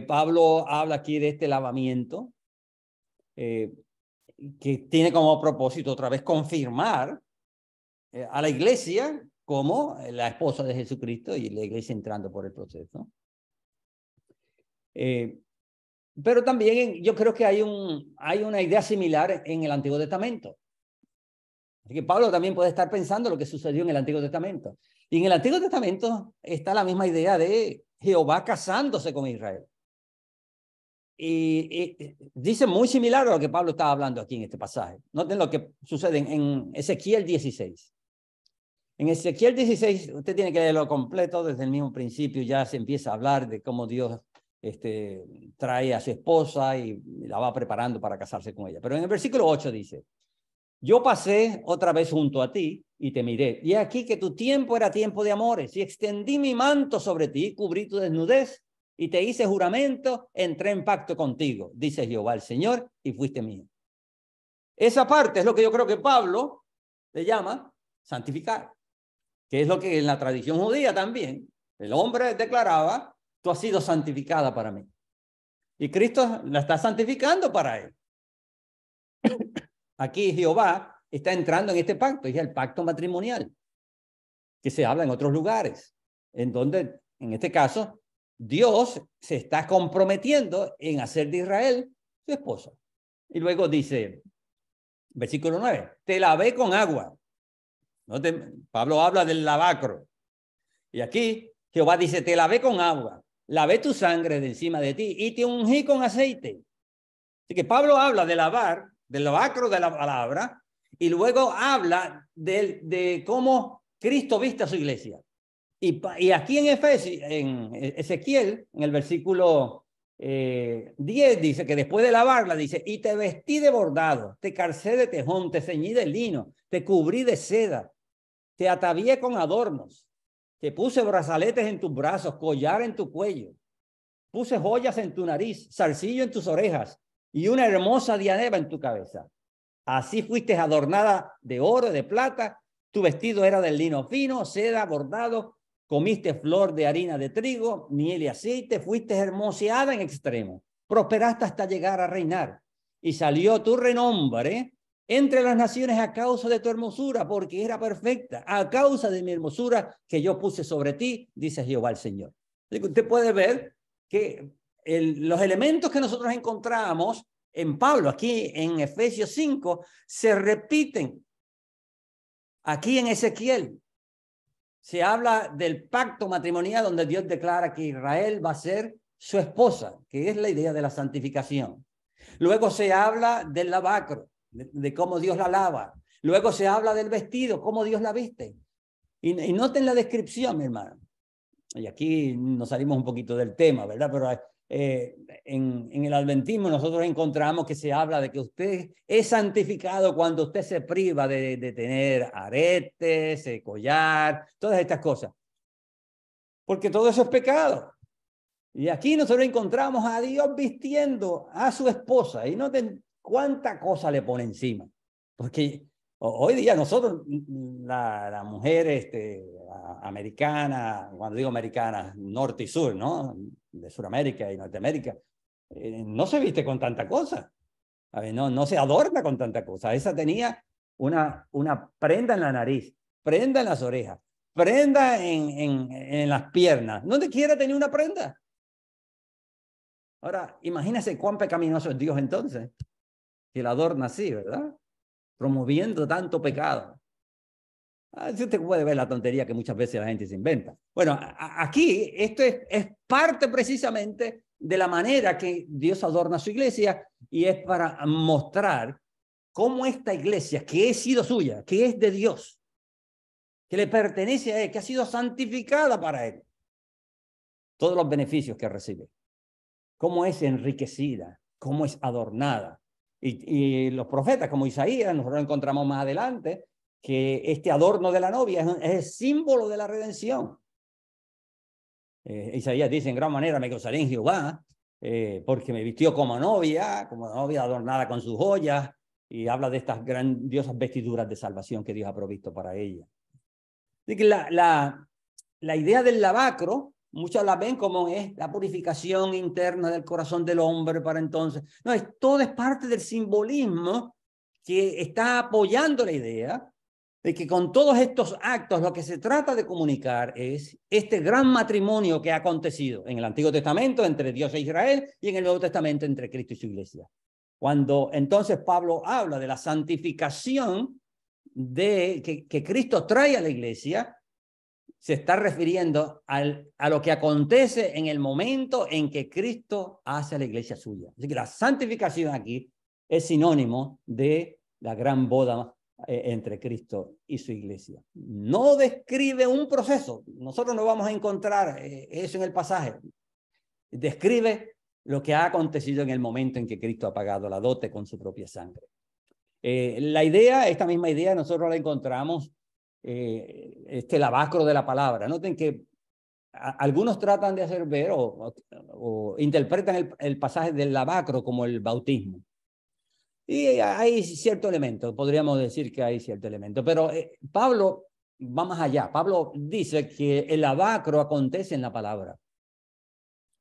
Pablo habla aquí de este lavamiento que tiene como propósito otra vez confirmar a la iglesia como la esposa de Jesucristo y la iglesia entrando por el proceso. Pero también yo creo que hay una idea similar en el Antiguo Testamento. Así que Pablo también puede estar pensando lo que sucedió en el Antiguo Testamento. Y en el Antiguo Testamento está la misma idea de Jehová casándose con Israel. Y dice muy similar a lo que Pablo está hablando aquí en este pasaje. Noten lo que sucede en Ezequiel 16. En Ezequiel 16, usted tiene que leerlo completo, desde el mismo principio ya se empieza a hablar de cómo Dios trae a su esposa y la va preparando para casarse con ella. Pero en el versículo 8 dice, yo pasé otra vez junto a ti y te miré. Y aquí que tu tiempo era tiempo de amores. Y extendí mi manto sobre ti, cubrí tu desnudez y te hice juramento, entré en pacto contigo, dice Jehová el Señor, y fuiste mío. Esa parte es lo que yo creo que Pablo le llama santificar, que es lo que en la tradición judía también el hombre declaraba, tú has sido santificada para mí. Y Cristo la está santificando para él. Aquí Jehová está entrando en este pacto, es el pacto matrimonial, que se habla en otros lugares, en donde, en este caso, Dios se está comprometiendo en hacer de Israel su esposa. Y luego dice, versículo 9, te lavé con agua. Pablo habla del lavacro. Y aquí Jehová dice, te lavé con agua, lavé tu sangre de encima de ti y te ungí con aceite. Así que Pablo habla de lavar, del lavacro de la palabra, y luego habla de cómo Cristo viste a su iglesia. Y aquí en Ezequiel, en el versículo 10, dice que después de lavarla, dice, y te vestí de bordado, te calcé de tejón, te ceñí de lino, te cubrí de seda, te atavié con adornos, te puse brazaletes en tus brazos, collar en tu cuello, puse joyas en tu nariz, zarcillo en tus orejas y una hermosa diadema en tu cabeza. Así fuiste adornada de oro, de plata, tu vestido era de lino fino, seda, bordado, comiste flor de harina de trigo, miel y aceite, fuiste hermoseada en extremo, prosperaste hasta llegar a reinar, y salió tu renombre entre las naciones a causa de tu hermosura, porque era perfecta, a causa de mi hermosura que yo puse sobre ti, dice Jehová el Señor. Usted puede ver que los elementos que nosotros encontramos en Pablo, aquí en Efesios 5, se repiten. Aquí en Ezequiel se habla del pacto matrimonial donde Dios declara que Israel va a ser su esposa, que es la idea de la santificación. Luego se habla del lavacro, de cómo Dios la lava. Luego se habla del vestido, cómo Dios la viste. Y noten la descripción, mi hermano. Y aquí nos salimos un poquito del tema, ¿verdad? Pero en el adventismo nosotros encontramos que se habla de que usted es santificado cuando usted se priva de tener aretes, collar, todas estas cosas. Porque todo eso es pecado. Y aquí nosotros encontramos a Dios vistiendo a su esposa. Y noten cuánta cosa le pone encima. Porque hoy día nosotros, la mujer americana, cuando digo americana, norte y sur, ¿no? De Sudamérica y Norteamérica, no se viste con tanta cosa. A ver, no se adorna con tanta cosa. Esa tenía una prenda en la nariz, prenda en las orejas, prenda en las piernas. ¿Dónde quiera tener una prenda? Ahora, imagínese cuán pecaminoso es Dios entonces, que la adorna así, ¿verdad? Promoviendo tanto pecado. Así usted puede ver la tontería que muchas veces la gente se inventa. Bueno, aquí esto es parte precisamente de la manera que Dios adorna su iglesia y es para mostrar cómo esta iglesia, que ha sido suya, que es de Dios, que le pertenece a Él, que ha sido santificada para Él, todos los beneficios que recibe, cómo es enriquecida, cómo es adornada. Y los profetas como Isaías, nosotros encontramos más adelante, que este adorno de la novia es el símbolo de la redención. Isaías dice, en gran manera me gozaré en Jehová, porque me vistió como novia adornada con sus joyas, y habla de estas grandiosas vestiduras de salvación que Dios ha provisto para ella. Así que la idea del lavacro, muchos la ven como es la purificación interna del corazón del hombre para entonces. No, todo es parte del simbolismo que está apoyando la idea de que con todos estos actos lo que se trata de comunicar es este gran matrimonio que ha acontecido en el Antiguo Testamento entre Dios e Israel y en el Nuevo Testamento entre Cristo y su iglesia. Cuando entonces Pablo habla de la santificación que Cristo trae a la iglesia, se está refiriendo a lo que acontece en el momento en que Cristo hace a la iglesia suya. Así que la santificación aquí es sinónimo de la gran boda entre Cristo y su iglesia. No describe un proceso. Nosotros no vamos a encontrar eso en el pasaje. Describe lo que ha acontecido en el momento en que Cristo ha pagado la dote con su propia sangre. Esta misma idea, nosotros la encontramos, este lavacro de la palabra. Noten que algunos tratan de hacer ver o interpretan el pasaje del lavacro como el bautismo. Y hay cierto elemento, podríamos decir que hay cierto elemento, pero Pablo va más allá. Pablo dice que el lavacro acontece en la palabra.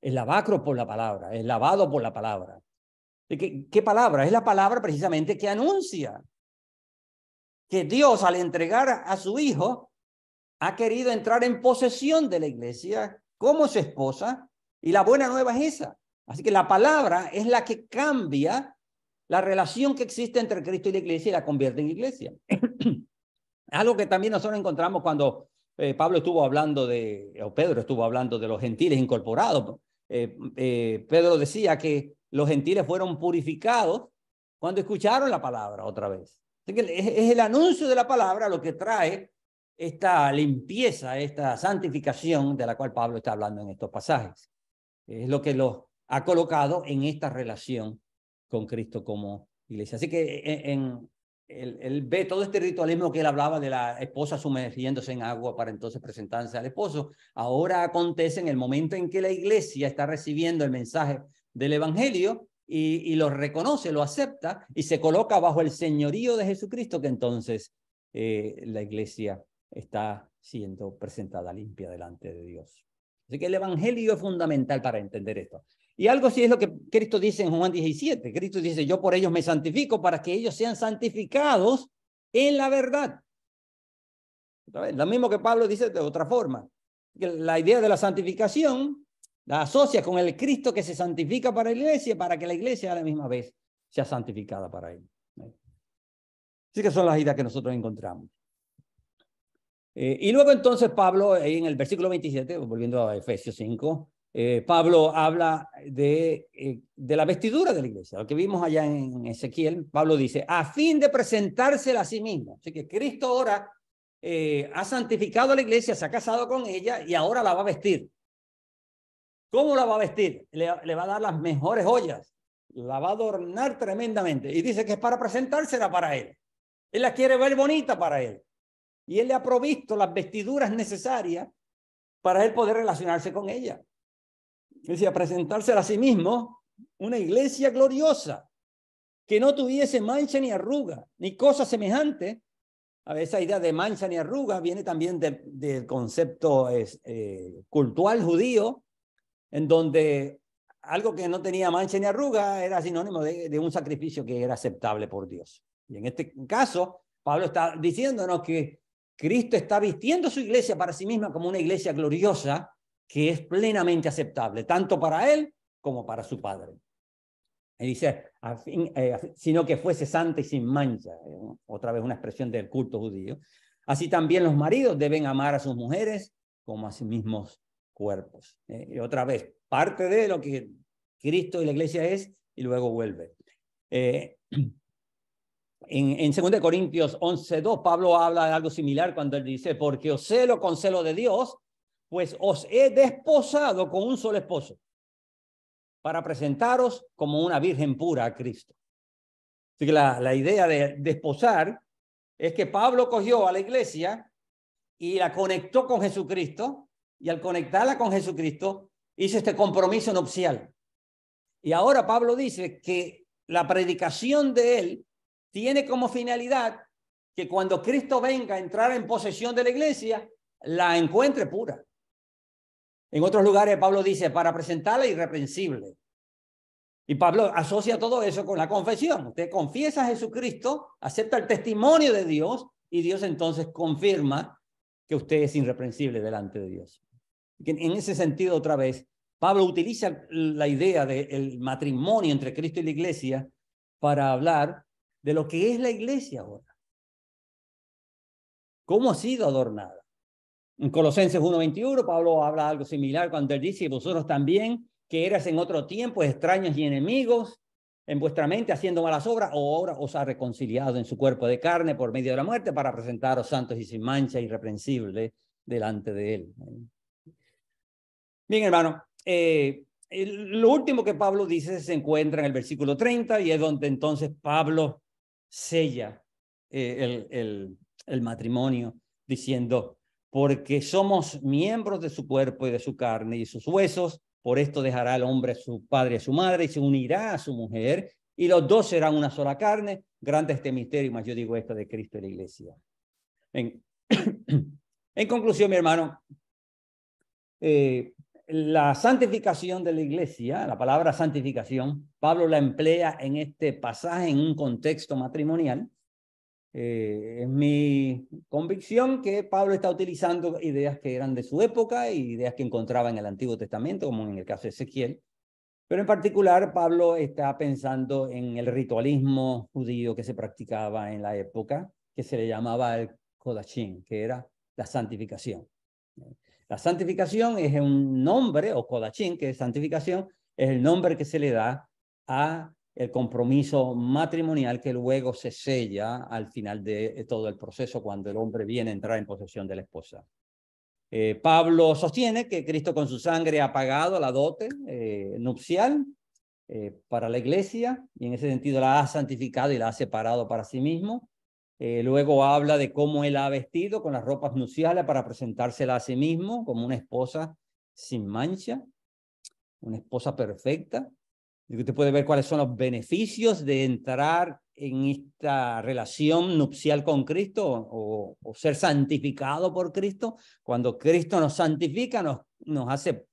El lavacro por la palabra, el lavado por la palabra. ¿Qué palabra? Es la palabra precisamente que anuncia que Dios, al entregar a su Hijo, ha querido entrar en posesión de la iglesia como su esposa, y la buena nueva es esa. Así que la palabra es la que cambia la relación que existe entre Cristo y la iglesia y la convierte en iglesia. Algo que también nosotros encontramos cuando Pedro estuvo hablando de los gentiles incorporados. Pedro decía que los gentiles fueron purificados cuando escucharon la palabra otra vez. Así que es el anuncio de la palabra lo que trae esta limpieza, esta santificación de la cual Pablo está hablando en estos pasajes. Es lo que los ha colocado en esta relación con Cristo como iglesia. Así que él ve todo este ritualismo que él hablaba de la esposa sumergiéndose en agua para entonces presentarse al esposo. Ahora acontece en el momento en que la iglesia está recibiendo el mensaje del evangelio y lo reconoce, lo acepta y se coloca bajo el señorío de Jesucristo, que entonces la iglesia está siendo presentada limpia delante de Dios. Así que el evangelio es fundamental para entender esto. Y algo sí es lo que Cristo dice en Juan 17. Cristo dice, yo por ellos me santifico para que ellos sean santificados en la verdad. Lo mismo que Pablo dice de otra forma. La idea de la santificación la asocia con el Cristo que se santifica para la iglesia, para que la iglesia a la misma vez sea santificada para él. Así que son las ideas que nosotros encontramos. Y luego entonces Pablo, en el versículo 27, volviendo a Efesios 5, Pablo habla de la vestidura de la iglesia. Lo que vimos allá en Ezequiel, Pablo dice, a fin de presentársela a sí mismo. Así que Cristo ahora ha santificado a la iglesia, se ha casado con ella y ahora la va a vestir. ¿Cómo la va a vestir? Le va a dar las mejores joyas, la va a adornar tremendamente. Y dice que es para presentársela para él. Él la quiere ver bonita para él. Y él le ha provisto las vestiduras necesarias para él poder relacionarse con ella. Es decir, presentársela a sí mismo una iglesia gloriosa, que no tuviese mancha ni arruga, ni cosa semejante. A ver, esa idea de mancha ni arruga viene también del concepto cultural judío, en donde algo que no tenía mancha ni arruga era sinónimo de un sacrificio que era aceptable por Dios. Y en este caso, Pablo está diciéndonos que Cristo está vistiendo su iglesia para sí misma como una iglesia gloriosa que es plenamente aceptable, tanto para él como para su Padre. Y dice, sino que fuese santa y sin mancha, otra vez una expresión del culto judío. Así también los maridos deben amar a sus mujeres como a sí mismos cuerpos. Y otra vez, parte de lo que Cristo y la iglesia es, y luego vuelve. En 2 Corintios 11:2, Pablo habla de algo similar cuando él dice, porque os celo con celo de Dios, pues os he desposado con un solo esposo, para presentaros como una virgen pura a Cristo. Así que la idea de desposar es que Pablo cogió a la iglesia y la conectó con Jesucristo, y al conectarla con Jesucristo, hizo este compromiso nupcial. Y ahora Pablo dice que la predicación de él tiene como finalidad que cuando Cristo venga a entrar en posesión de la iglesia, la encuentre pura. En otros lugares Pablo dice, para presentarla irreprensible. Y Pablo asocia todo eso con la confesión. Usted confiesa a Jesucristo, acepta el testimonio de Dios, y Dios entonces confirma que usted es irreprensible delante de Dios. En ese sentido, otra vez, Pablo utiliza la idea del matrimonio entre Cristo y la iglesia para hablar de lo que es la iglesia ahora. ¿Cómo ha sido adornada? En Colosenses 1:21, Pablo habla algo similar cuando él dice, vosotros también, que eras en otro tiempo extraños y enemigos en vuestra mente haciendo malas obras, o ahora os ha reconciliado en su cuerpo de carne por medio de la muerte para presentaros santos y sin mancha, irreprensibles delante de él. Bien, hermano, lo último que Pablo dice se encuentra en el versículo 30 y es donde entonces Pablo sella el matrimonio diciendo, porque somos miembros de su cuerpo y de su carne y sus huesos, por esto dejará el hombre a su padre y a su madre y se unirá a su mujer y los dos serán una sola carne. Grande este misterio, más yo digo esto de Cristo y la iglesia. En conclusión, mi hermano, la santificación de la iglesia, la palabra santificación, Pablo la emplea en este pasaje en un contexto matrimonial. Es mi convicción que Pablo está utilizando ideas que eran de su época y ideas que encontraba en el Antiguo Testamento, como en el caso de Ezequiel. Pero en particular, Pablo está pensando en el ritualismo judío que se practicaba en la época, que se le llamaba el Kodashim, que era la santificación. La santificación es un nombre, o Kodashim, que es santificación, es el nombre que se le da a el compromiso matrimonial que luego se sella al final de todo el proceso cuando el hombre viene a entrar en posesión de la esposa. Pablo sostiene que Cristo con su sangre ha pagado la dote nupcial para la iglesia y en ese sentido la ha santificado y la ha separado para sí mismo. Luego habla de cómo él ha vestido con las ropas nupciales para presentársela a sí mismo como una esposa sin mancha, una esposa perfecta. Y usted puede ver cuáles son los beneficios de entrar en esta relación nupcial con Cristo o ser santificado por Cristo. Cuando Cristo nos santifica, nos hace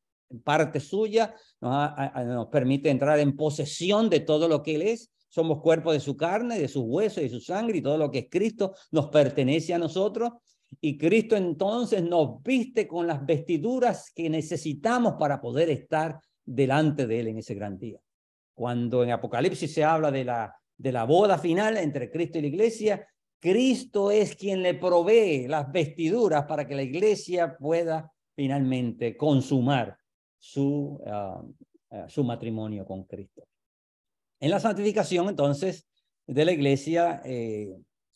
parte suya, nos permite entrar en posesión de todo lo que Él es. Somos cuerpo de su carne, de sus huesos y de su sangre, y todo lo que es Cristo nos pertenece a nosotros. Y Cristo entonces nos viste con las vestiduras que necesitamos para poder estar delante de Él en ese gran día. Cuando en Apocalipsis se habla de la boda final entre Cristo y la iglesia, Cristo es quien le provee las vestiduras para que la iglesia pueda finalmente consumar su matrimonio con Cristo. En la santificación, entonces, de la iglesia,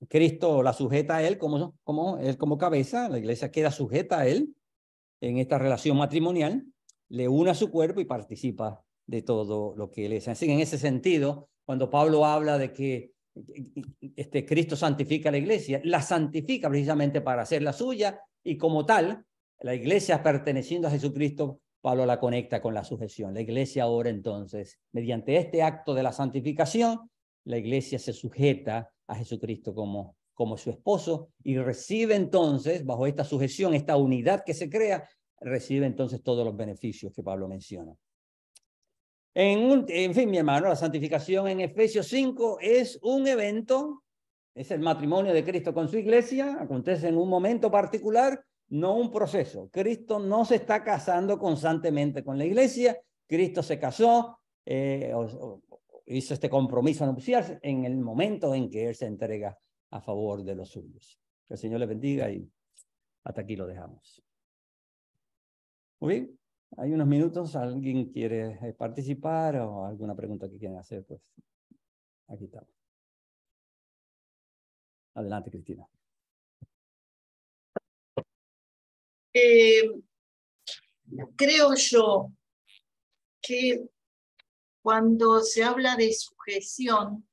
Cristo la sujeta a él como cabeza, la iglesia queda sujeta a él en esta relación matrimonial, le une a su cuerpo y participa de todo lo que él es. Así que en ese sentido, cuando Pablo habla de que Cristo santifica a la iglesia, la santifica precisamente para hacerla suya y como tal, la iglesia perteneciendo a Jesucristo, Pablo la conecta con la sujeción. La iglesia ahora entonces, mediante este acto de la santificación, la iglesia se sujeta a Jesucristo como su esposo y recibe entonces, bajo esta sujeción, esta unidad que se crea, recibe entonces todos los beneficios que Pablo menciona. En fin, mi hermano, la santificación en Efesios 5 es un evento, es el matrimonio de Cristo con su iglesia, acontece en un momento particular, no un proceso. Cristo no se está casando constantemente con la iglesia, Cristo se casó, hizo este compromiso nupcial en el momento en que Él se entrega a favor de los suyos. Que el Señor les bendiga y hasta aquí lo dejamos. Muy bien. Hay unos minutos, ¿alguien quiere participar o alguna pregunta que quieran hacer? Pues aquí estamos. Adelante, Cristina. Creo yo que cuando se habla de sujeción,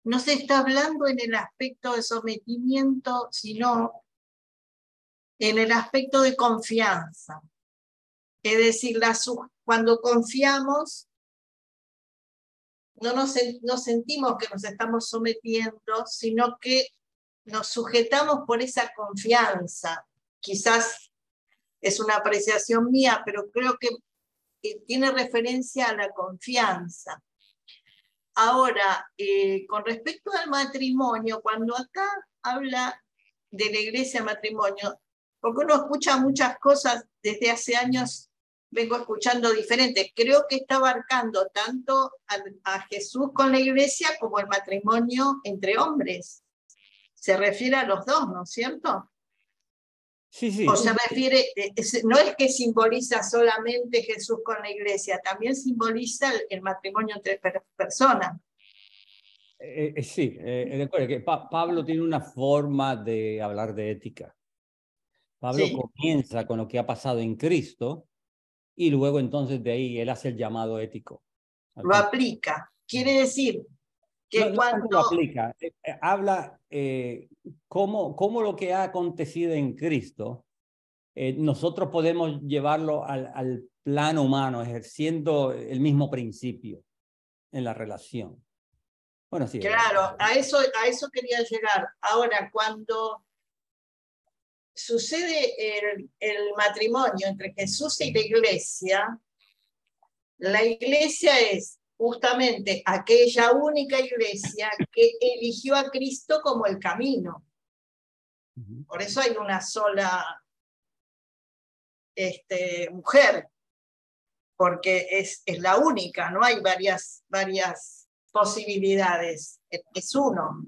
no se está hablando en el aspecto de sometimiento, sino en el aspecto de confianza. Es decir, cuando confiamos, no nos sentimos que nos estamos sometiendo, sino que nos sujetamos por esa confianza. Quizás es una apreciación mía, pero creo que tiene referencia a la confianza. Ahora, con respecto al matrimonio, cuando acá habla de la iglesia matrimonio, porque uno escucha muchas cosas desde hace años, vengo escuchando diferentes. Creo que está abarcando tanto a Jesús con la iglesia como el matrimonio entre hombres. Se refiere a los dos, ¿no es cierto? Sí, sí. O se refiere, no es que simboliza solamente Jesús con la iglesia, también simboliza el matrimonio entre personas. Sí, recuerda que Pablo tiene una forma de hablar de ética. Pablo Sí, comienza con lo que ha pasado en Cristo y luego entonces de ahí él hace el llamado ético. lo aplica. Quiere decir No, que no tanto lo cuando... aplica, habla cómo lo que ha acontecido en Cristo, nosotros podemos llevarlo al plano humano, ejerciendo el mismo principio en la relación. Bueno, sí. Claro, a eso quería llegar. Ahora, cuando sucede el matrimonio entre Jesús y la iglesia es justamente aquella única iglesia que eligió a Cristo como el camino. Por eso hay una sola mujer, porque es la única, no hay varias posibilidades, es uno.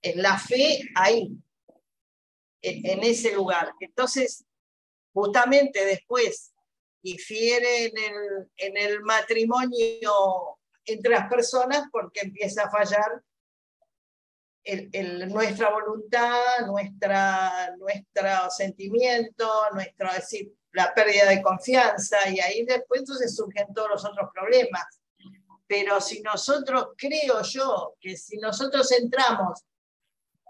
En la fe ahí, en ese lugar. Entonces, justamente después difiere en el matrimonio entre las personas porque empieza a fallar nuestra voluntad, nuestro sentimiento, decir, la pérdida de confianza, y ahí después entonces surgen todos los otros problemas. Pero si nosotros, creo yo, que si nosotros entramos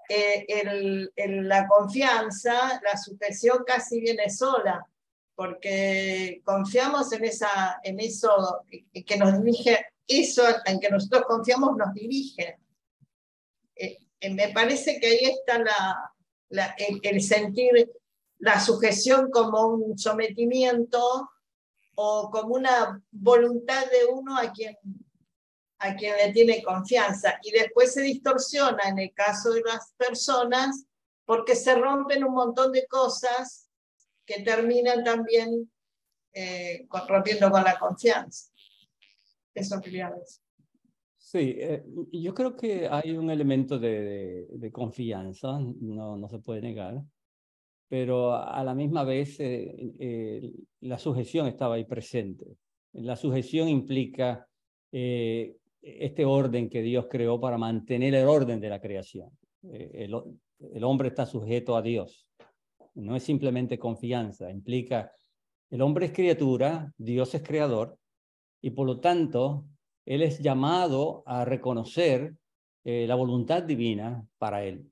en la confianza, la sujeción casi viene sola, porque confiamos en eso que nos dirige, eso en que nosotros confiamos nos dirige. Me parece que ahí está el sentir la sujeción como un sometimiento o como una voluntad de uno a quien le tiene confianza, y después se distorsiona en el caso de las personas porque se rompen un montón de cosas que terminan también rompiendo con la confianza. Eso quería decir. Sí, yo creo que hay un elemento de confianza, no se puede negar, pero a la misma vez la sujeción estaba ahí presente. La sujeción implica este orden que Dios creó para mantener el orden de la creación. El hombre está sujeto a Dios. No es simplemente confianza, implica el hombre es criatura, Dios es creador, y por lo tanto, él es llamado a reconocer la voluntad divina para él.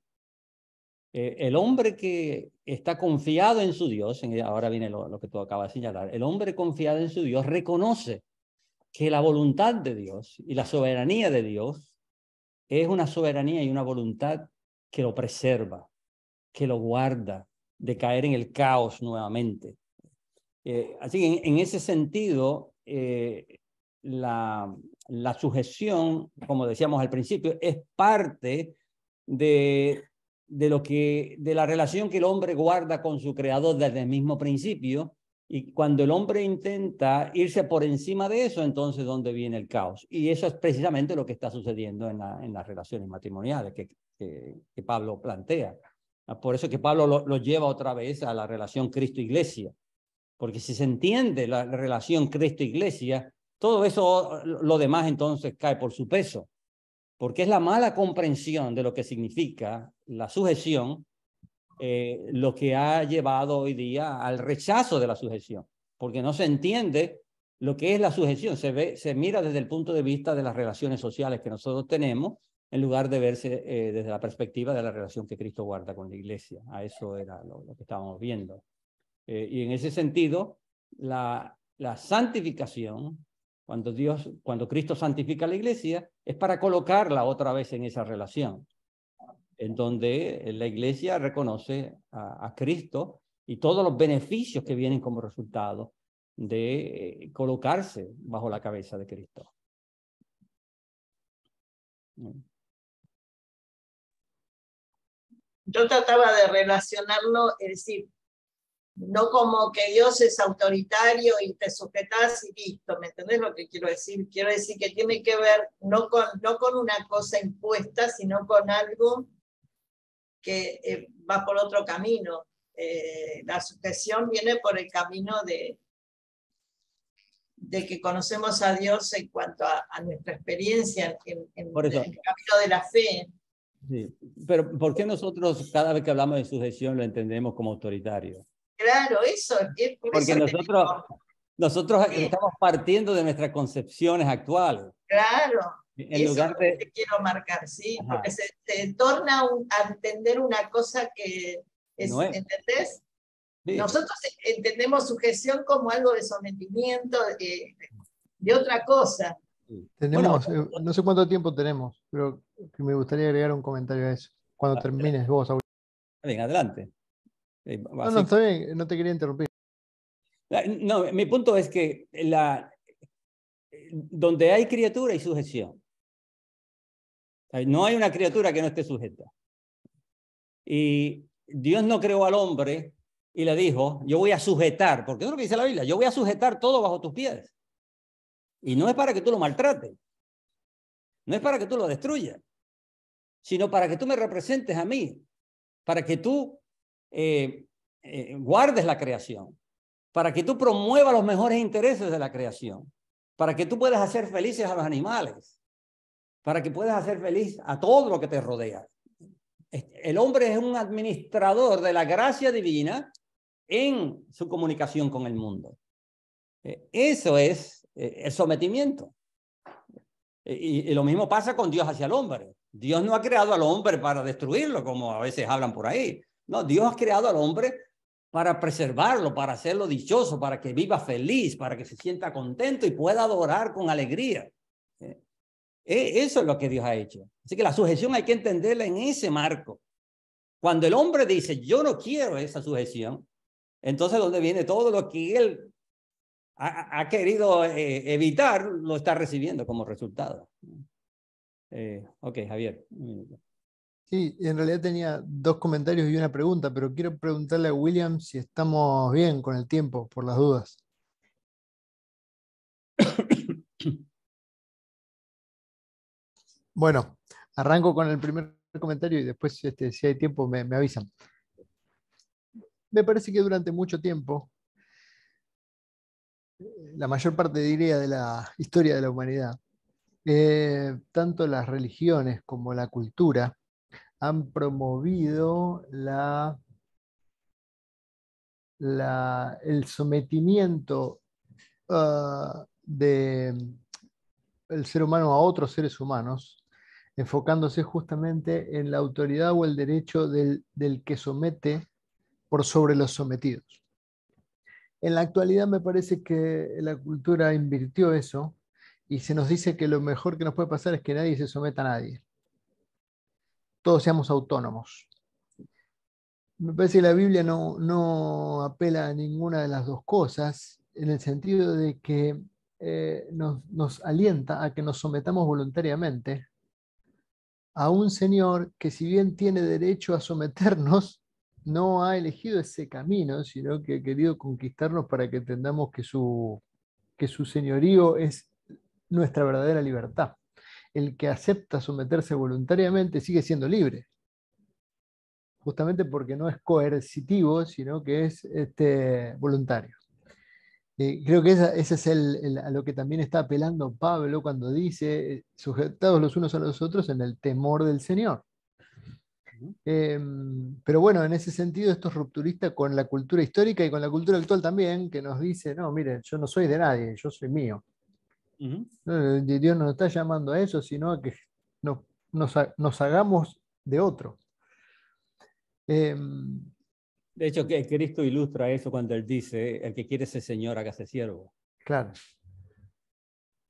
El hombre que está confiado en su Dios, ahora viene lo que tú acabas de señalar, el hombre confiado en su Dios reconoce que la voluntad de Dios y la soberanía de Dios es una soberanía y una voluntad que lo preserva, que lo guarda de caer en el caos nuevamente. Así que en ese sentido, la sujeción, como decíamos al principio, es parte de la relación que el hombre guarda con su creador desde el mismo principio, y cuando el hombre intenta irse por encima de eso, entonces ¿dónde viene el caos? Y eso es precisamente lo que está sucediendo en las relaciones matrimoniales que Pablo plantea. Por eso que Pablo lo lleva otra vez a la relación Cristo-Iglesia. Porque si se entiende la relación Cristo-Iglesia, todo eso, lo demás entonces cae por su peso. Porque es la mala comprensión de lo que significa la sujeción lo que ha llevado hoy día al rechazo de la sujeción. Porque no se entiende lo que es la sujeción. Se mira desde el punto de vista de las relaciones sociales que nosotros tenemos, en lugar de verse desde la perspectiva de la relación que Cristo guarda con la iglesia. A eso era lo que estábamos viendo. Y en ese sentido, la santificación, cuando Cristo santifica a la iglesia, es para colocarla otra vez en esa relación, en donde la iglesia reconoce a Cristo y todos los beneficios que vienen como resultado de colocarse bajo la cabeza de Cristo. Yo trataba de relacionarlo, es decir, no como que Dios es autoritario y te sujetas y listo, ¿me entendés lo que quiero decir? Quiero decir que tiene que ver no con una cosa impuesta, sino con algo que va por otro camino. la sujeción viene por el camino de que conocemos a Dios en cuanto a nuestra experiencia en Por el eso, camino de la fe. sí. Pero ¿por qué nosotros cada vez que hablamos de sujeción lo entendemos como autoritario? Claro, eso es por Porque eso que nosotros sí, estamos partiendo de nuestras concepciones actuales. claro, En eso es lugar lo que de... te quiero marcar, sí, Ajá, porque se torna a entender una cosa que es, no es. ¿entendés? Sí. Nosotros entendemos sujeción como algo de sometimiento, de otra cosa. Bueno, Tenemos, no sé cuánto tiempo tenemos, pero que me gustaría agregar un comentario a eso. Cuando termines vos, Saúl. bien, adelante. No, Así, está bien, no te quería interrumpir. no, mi punto es que donde hay criatura hay sujeción. No hay una criatura que no esté sujeta. Y Dios no creó al hombre y le dijo, yo voy a sujetar, porque es lo que dice la Biblia, yo voy a sujetar todo bajo tus pies. Y no es para que tú lo maltrates, no es para que tú lo destruyas, sino para que tú me representes a mí, para que tú guardes la creación, para que tú promuevas los mejores intereses de la creación, para que tú puedas hacer felices a los animales, para que puedas hacer feliz a todo lo que te rodea. El hombre es un administrador de la gracia divina en su comunicación con el mundo. Eso es el sometimiento. Y lo mismo pasa con Dios hacia el hombre. Dios no ha creado al hombre para destruirlo, como a veces hablan por ahí. No, Dios ha creado al hombre para preservarlo, para hacerlo dichoso, para que viva feliz, para que se sienta contento y pueda adorar con alegría. Eso es lo que Dios ha hecho. Así que la sujeción hay que entenderla en ese marco. Cuando el hombre dice, yo no quiero esa sujeción, entonces donde viene todo lo que él ha querido evitar, lo está recibiendo como resultado. Ok, Javier. Sí, en realidad tenía dos comentarios y una pregunta, pero quiero preguntarle a William si estamos bien con el tiempo, por las dudas. Bueno, arranco con el primer comentario y después, si hay tiempo, me avisan. Me parece que durante mucho tiempo, la mayor parte, diría, de la historia de la humanidad, tanto las religiones como la cultura han promovido el sometimiento del ser humano a otros seres humanos, enfocándose justamente en la autoridad o el derecho del que somete por sobre los sometidos. En la actualidad me parece que la cultura invirtió eso y se nos dice que lo mejor que nos puede pasar es que nadie se someta a nadie. Todos seamos autónomos. Me parece que la Biblia no apela a ninguna de las dos cosas, en el sentido de que nos alienta a que nos sometamos voluntariamente a un Señor que, si bien tiene derecho a someternos, no ha elegido ese camino, sino que ha querido conquistarnos para que entendamos que su señorío es nuestra verdadera libertad. El que acepta someterse voluntariamente sigue siendo libre, justamente porque no es coercitivo, sino que es voluntario. Creo que ese es a lo que también está apelando Pablo cuando dice, sujetados los unos a los otros en el temor del Señor. Pero bueno, en ese sentido esto es rupturista con la cultura histórica y con la cultura actual también, que nos dice, no, miren, yo no soy de nadie, yo soy mío. Dios no nos está llamando a eso, sino a que nos hagamos de otro. De hecho, que Cristo ilustra eso cuando él dice, el que quiere ser Señor, hágase siervo. Claro.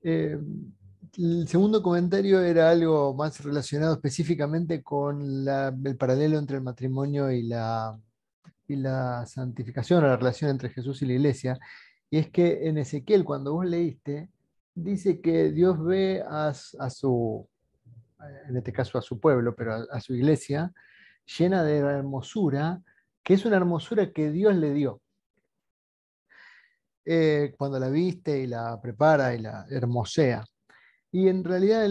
El segundo comentario era algo más relacionado específicamente con el paralelo entre el matrimonio y la santificación, o la relación entre Jesús y la iglesia. Y es que en Ezequiel, cuando vos leíste, dice que Dios ve a su, en este caso a su pueblo, pero a su iglesia, llena de hermosura, que es una hermosura que Dios le dio. Cuando la viste y la prepara y la hermosea. Y en realidad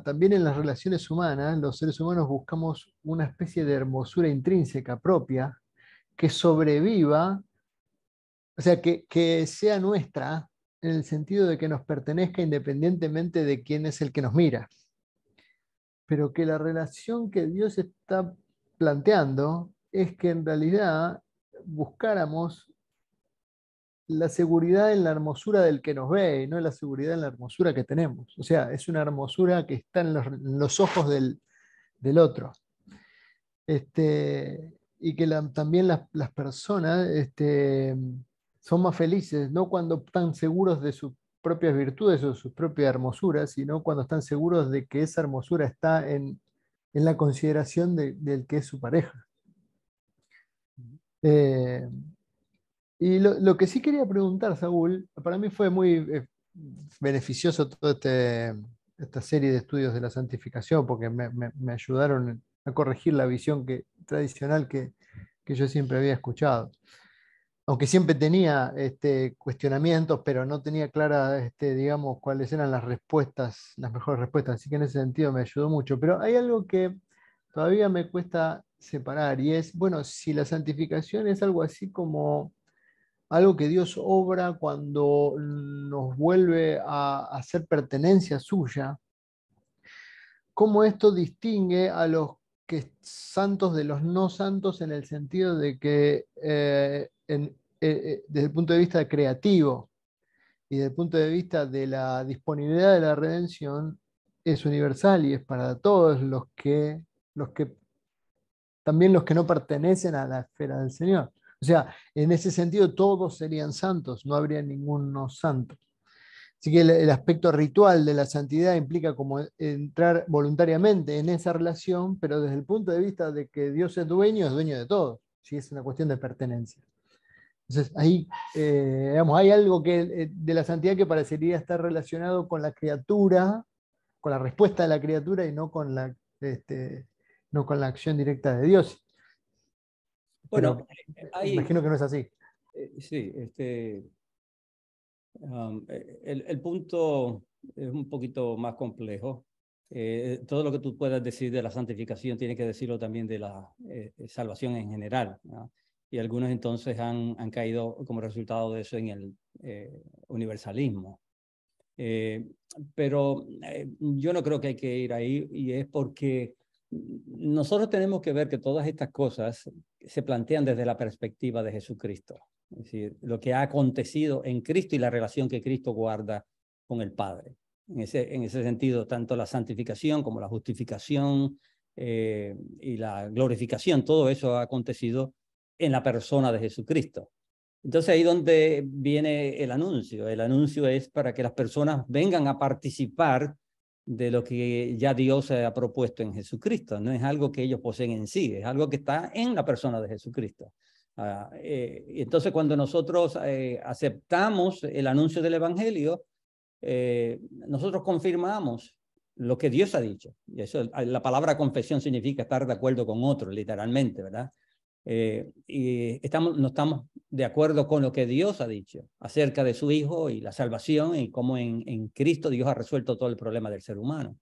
también en las relaciones humanas, los seres humanos buscamos una especie de hermosura intrínseca propia que sobreviva, o sea, que sea nuestra, en el sentido de que nos pertenezca independientemente de quién es el que nos mira. Pero que la relación que Dios está planteando es que en realidad buscáramos la seguridad en la hermosura del que nos ve y no la seguridad en la hermosura que tenemos. O sea, es una hermosura que está en los ojos del otro. Y que también las personas son más felices, no cuando están seguros de sus propias virtudes o sus propias hermosuras, sino cuando están seguros de que esa hermosura está en la consideración del que es su pareja. Y lo que sí quería preguntar, Saúl, para mí fue muy beneficioso toda esta serie de estudios de la santificación, porque me ayudaron a corregir la visión tradicional que yo siempre había escuchado. Aunque siempre tenía cuestionamientos, pero no tenía clara, digamos, cuáles eran las respuestas, las mejores respuestas. Así que en ese sentido me ayudó mucho. Pero hay algo que todavía me cuesta separar y es, bueno, si la santificación es algo así como algo que Dios obra cuando nos vuelve a hacer pertenencia suya, ¿cómo esto distingue a los santos de los no santos en el sentido de que desde el punto de vista creativo y desde el punto de vista de la disponibilidad de la redención es universal y es para todos también los que no pertenecen a la esfera del Señor? O sea, en ese sentido todos serían santos, no habría ningún no santo. Así que el aspecto ritual de la santidad implica como entrar voluntariamente en esa relación, pero desde el punto de vista de que Dios es dueño de todo. ¿Sí? Es una cuestión de pertenencia. Entonces, ahí digamos, hay algo de la santidad que parecería estar relacionado con la criatura, con la respuesta de la criatura y no con la acción directa de Dios. Bueno, pero imagino que no es así. Sí, el punto es un poquito más complejo. Todo lo que tú puedas decir de la santificación tiene que decirlo también de la salvación en general, ¿no? Y algunos entonces han caído como resultado de eso en el universalismo. Pero yo no creo que hay que ir ahí, y es porque nosotros tenemos que ver que todas estas cosas se plantean desde la perspectiva de Jesucristo. Es decir, lo que ha acontecido en Cristo y la relación que Cristo guarda con el Padre. En ese sentido, tanto la santificación como la justificación y la glorificación, todo eso ha acontecido en la persona de Jesucristo. Entonces ahí donde viene el anuncio. El anuncio es para que las personas vengan a participar de lo que ya Dios ha propuesto en Jesucristo. No es algo que ellos poseen en sí, es algo que está en la persona de Jesucristo. Entonces cuando nosotros aceptamos el anuncio del Evangelio, nosotros confirmamos lo que Dios ha dicho. Y eso, la palabra confesión significa estar de acuerdo con otro, literalmente, ¿verdad? Y no estamos de acuerdo con lo que Dios ha dicho acerca de su Hijo y la salvación y cómo en Cristo Dios ha resuelto todo el problema del ser humano.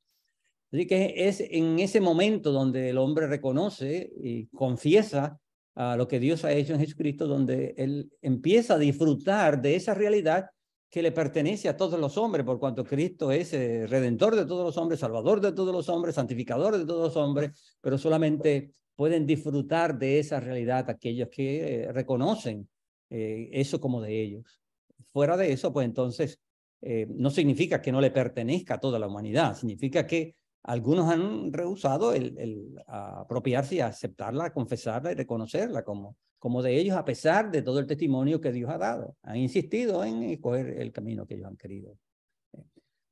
Así que es en ese momento donde el hombre reconoce y confiesa lo que Dios ha hecho en Jesucristo, donde él empieza a disfrutar de esa realidad que le pertenece a todos los hombres, por cuanto Cristo es redentor de todos los hombres, salvador de todos los hombres, santificador de todos los hombres, pero solamente pueden disfrutar de esa realidad aquellos que reconocen eso como de ellos. Fuera de eso, pues entonces no significa que no le pertenezca a toda la humanidad, significa que algunos han rehusado el apropiarse y aceptarla, confesarla y reconocerla como de ellos, a pesar de todo el testimonio que Dios ha dado. Han insistido en escoger el camino que ellos han querido.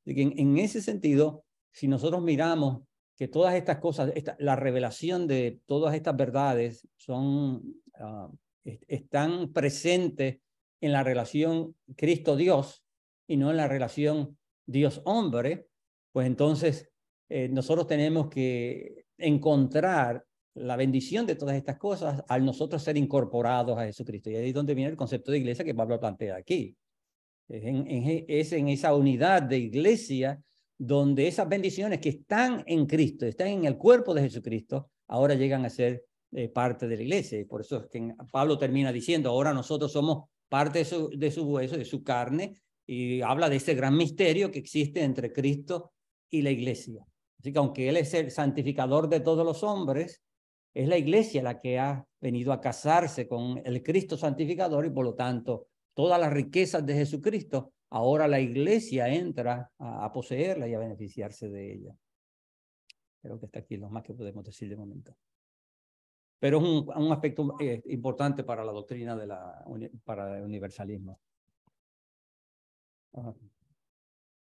En ese sentido, si nosotros miramos que todas estas cosas, la revelación de todas estas verdades están presentes en la relación Cristo-Dios y no en la relación Dios-hombre, pues entonces nosotros tenemos que encontrar la bendición de todas estas cosas al nosotros ser incorporados a Jesucristo. Y ahí es donde viene el concepto de iglesia que Pablo plantea aquí. Es en esa unidad de iglesia donde esas bendiciones que están en Cristo, están en el cuerpo de Jesucristo, ahora llegan a ser parte de la iglesia. Y por eso es que Pablo termina diciendo, ahora nosotros somos parte de su hueso, de su carne, y habla de ese gran misterio que existe entre Cristo y la iglesia. Así que aunque Él es el santificador de todos los hombres, es la iglesia la que ha venido a casarse con el Cristo santificador, y por lo tanto todas las riquezas de Jesucristo, ahora la iglesia entra a poseerla y a beneficiarse de ella. Creo que está aquí lo más que podemos decir de momento. Pero es un aspecto importante para la doctrina para el universalismo.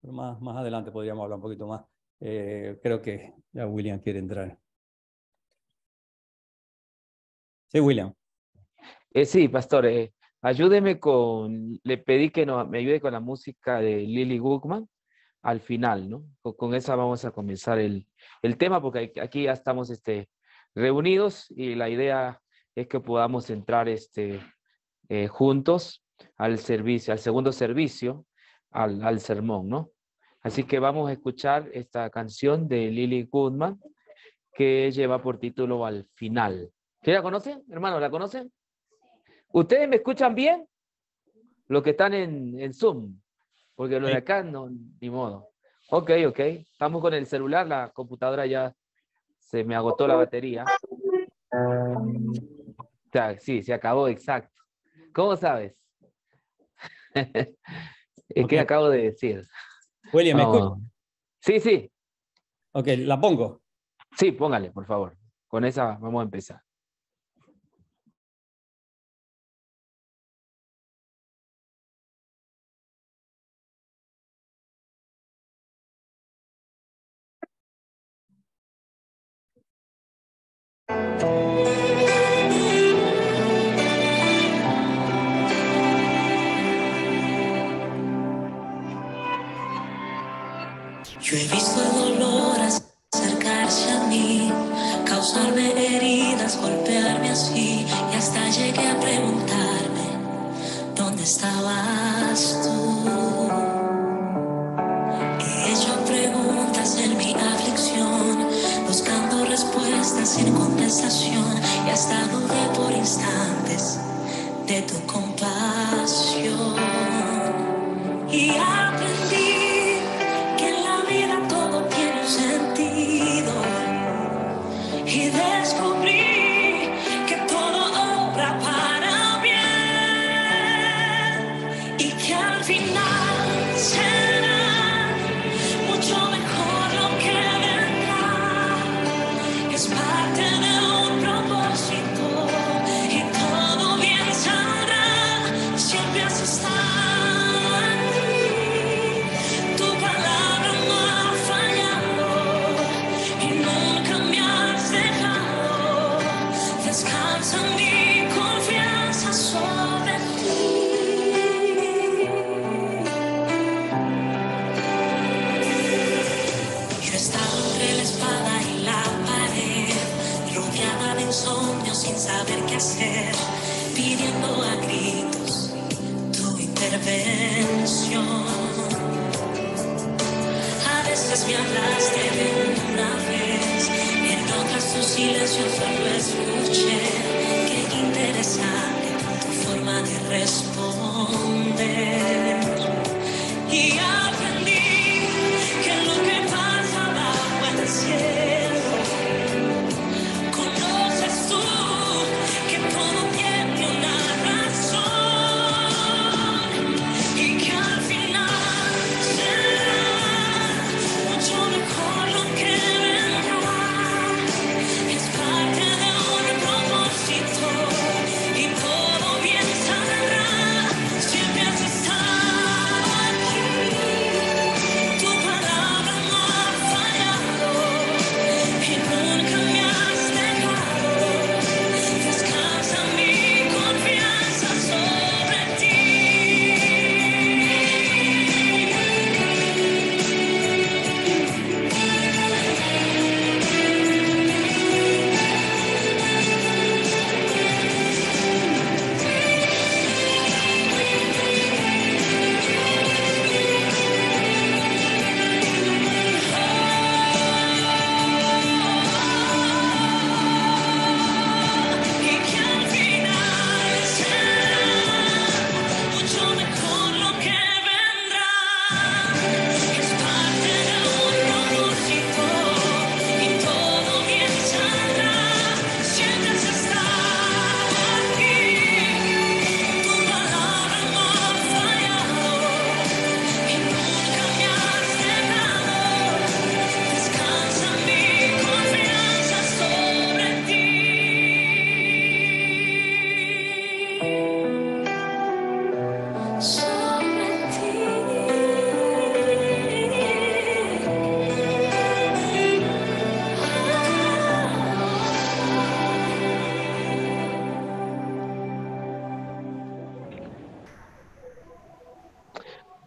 Pero más adelante podríamos hablar un poquito más. Creo que ya William quiere entrar. Sí, William. Sí, pastor, ayúdeme le pedí que me ayude con la música de Lily Gugman al final, ¿no? Con esa vamos a comenzar el tema, porque aquí ya estamos reunidos y la idea es que podamos entrar juntos al servicio, al segundo servicio, al sermón, ¿no? Así que vamos a escuchar esta canción de Lily Gugman que lleva por título Al Final. ¿Sí la conocen, hermano? ¿La conocen? ¿Ustedes me escuchan bien? Los que están en Zoom, porque los de acá no, ni modo. Ok. Estamos con el celular, la computadora ya se me agotó la batería. O sea, sí, se acabó, exacto. ¿Cómo sabes? Es que acabo de decir. William, ¿me escuchas? Sí. Ok, ¿la pongo? Sí, póngale, por favor. Con esa vamos a empezar. Yo he visto el dolor acercarse a mí, causarme heridas, golpearme así, y hasta llegué a preguntarme, ¿dónde estabas tú? He hecho preguntas en mi aflicción, buscando respuestas sin contestación, y hasta dudé por instantes de tu compasión. Y aprendí y descubrí que todo obra para bien y que al final será mucho mejor lo que vendrá. Es parte de un propósito y todo bien saldrá. Siempre has estado aquí, tu palabra no ha fallado y nunca me has dejado. Descansa mi confianza sobre ti. Yo he estado entre la espada y la pared, rodeada de insomnio sin saber qué hacer, pidiendo a gritos tu intervención. A veces me hablaste de una vez, en otras tu silencio solo escuché. Qué interesante tu forma de responder. Y aprendí que lo que pasa abajo en el cielo, conoces tú, que todo tiene una razón y que al final será mucho mejor lo que vendrá. Es parte de un propósito y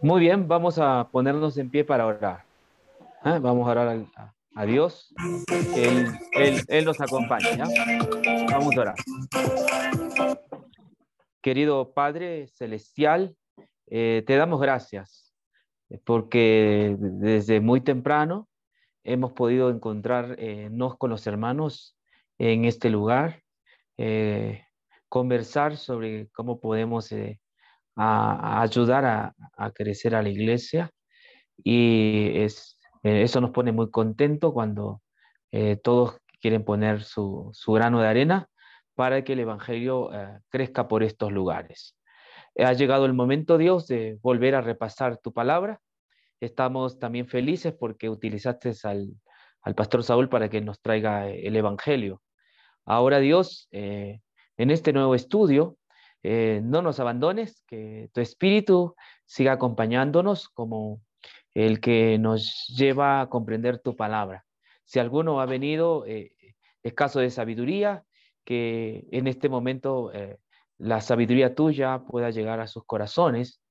Muy bien, vamos a ponernos en pie para orar. Vamos a orar a Dios, que Él nos acompañe, ¿ya? Vamos a orar. Querido Padre Celestial, te damos gracias porque desde muy temprano hemos podido encontrarnos con los hermanos en este lugar, conversar sobre cómo podemos a ayudar a crecer a la iglesia, y eso nos pone muy contento cuando todos quieren poner su grano de arena para que el Evangelio crezca por estos lugares. Ha llegado el momento, Dios, de volver a repasar tu palabra. Estamos también felices porque utilizaste al pastor Saúl para que nos traiga el Evangelio. Ahora, Dios, en este nuevo estudio, no nos abandones, que tu Espíritu siga acompañándonos como el que nos lleva a comprender tu palabra. Si alguno ha venido escaso de sabiduría, que en este momento la sabiduría tuya pueda llegar a sus corazones.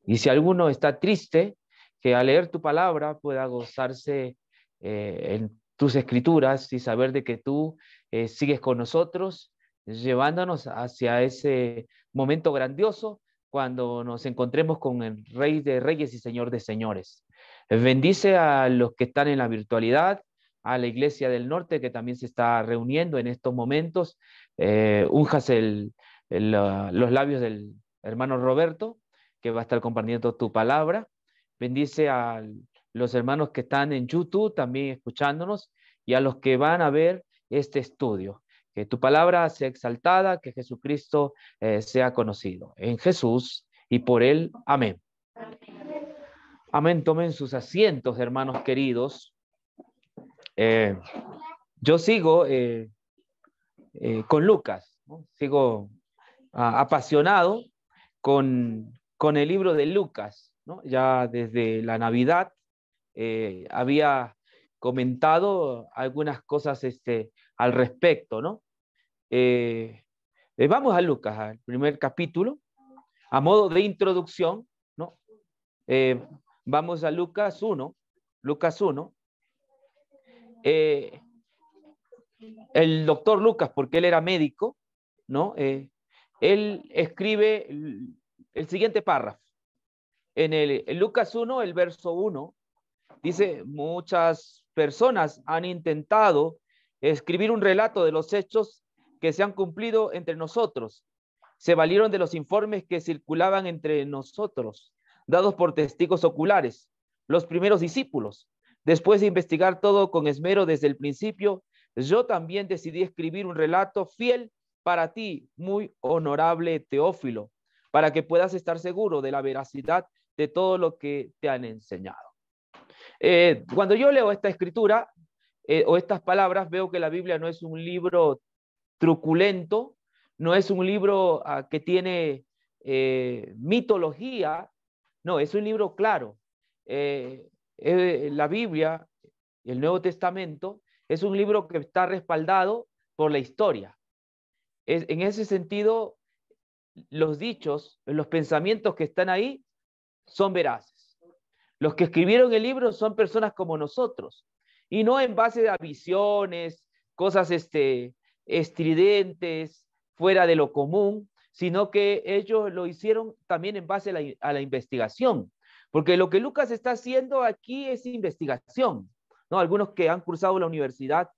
Y si alguno está triste, que al leer tu palabra pueda gozarse en tus escrituras y saber de que tú sigues con nosotros, llevándonos hacia ese momento grandioso cuando nos encontremos con el Rey de Reyes y Señor de Señores. Bendice a los que están en la virtualidad, a la Iglesia del Norte que también se está reuniendo en estos momentos. Unjas los labios del hermano Roberto, que va a estar compartiendo tu palabra. Bendice a los hermanos que están en YouTube también escuchándonos, y a los que van a ver este estudio. Que tu palabra sea exaltada, que Jesucristo sea conocido. En Jesús y por Él. Amén. Amén. Tomen sus asientos, hermanos queridos. Yo sigo con Lucas, ¿no? Sigo apasionado con el libro de Lucas, ¿no? Ya desde la Navidad había comentado algunas cosas al respecto, ¿no? Vamos a Lucas, al primer capítulo, a modo de introducción, ¿no? Vamos a Lucas 1. Lucas 1. El doctor Lucas, porque él era médico, ¿no? Él escribe el siguiente párrafo. En Lucas 1, el verso 1, dice: muchas personas han intentado escribir un relato de los hechos que se han cumplido entre nosotros. Se valieron de los informes que circulaban entre nosotros, dados por testigos oculares, los primeros discípulos. Después de investigar todo con esmero desde el principio, yo también decidí escribir un relato fiel para ti, muy honorable Teófilo, para que puedas estar seguro de la veracidad de todo lo que te han enseñado. Cuando yo leo esta escritura o estas palabras, veo que la Biblia no es un libro truculento, no es un libro que tiene mitología, no, es un libro claro. La Biblia, el Nuevo Testamento, es un libro que está respaldado por la historia. En ese sentido, los dichos, los pensamientos que están ahí son veraces. Los que escribieron el libro son personas como nosotros, y no en base a visiones, cosas estridentes, fuera de lo común, sino que ellos lo hicieron también en base a la investigación. Porque lo que Lucas está haciendo aquí es investigación, ¿no? Algunos que han cursado la universidad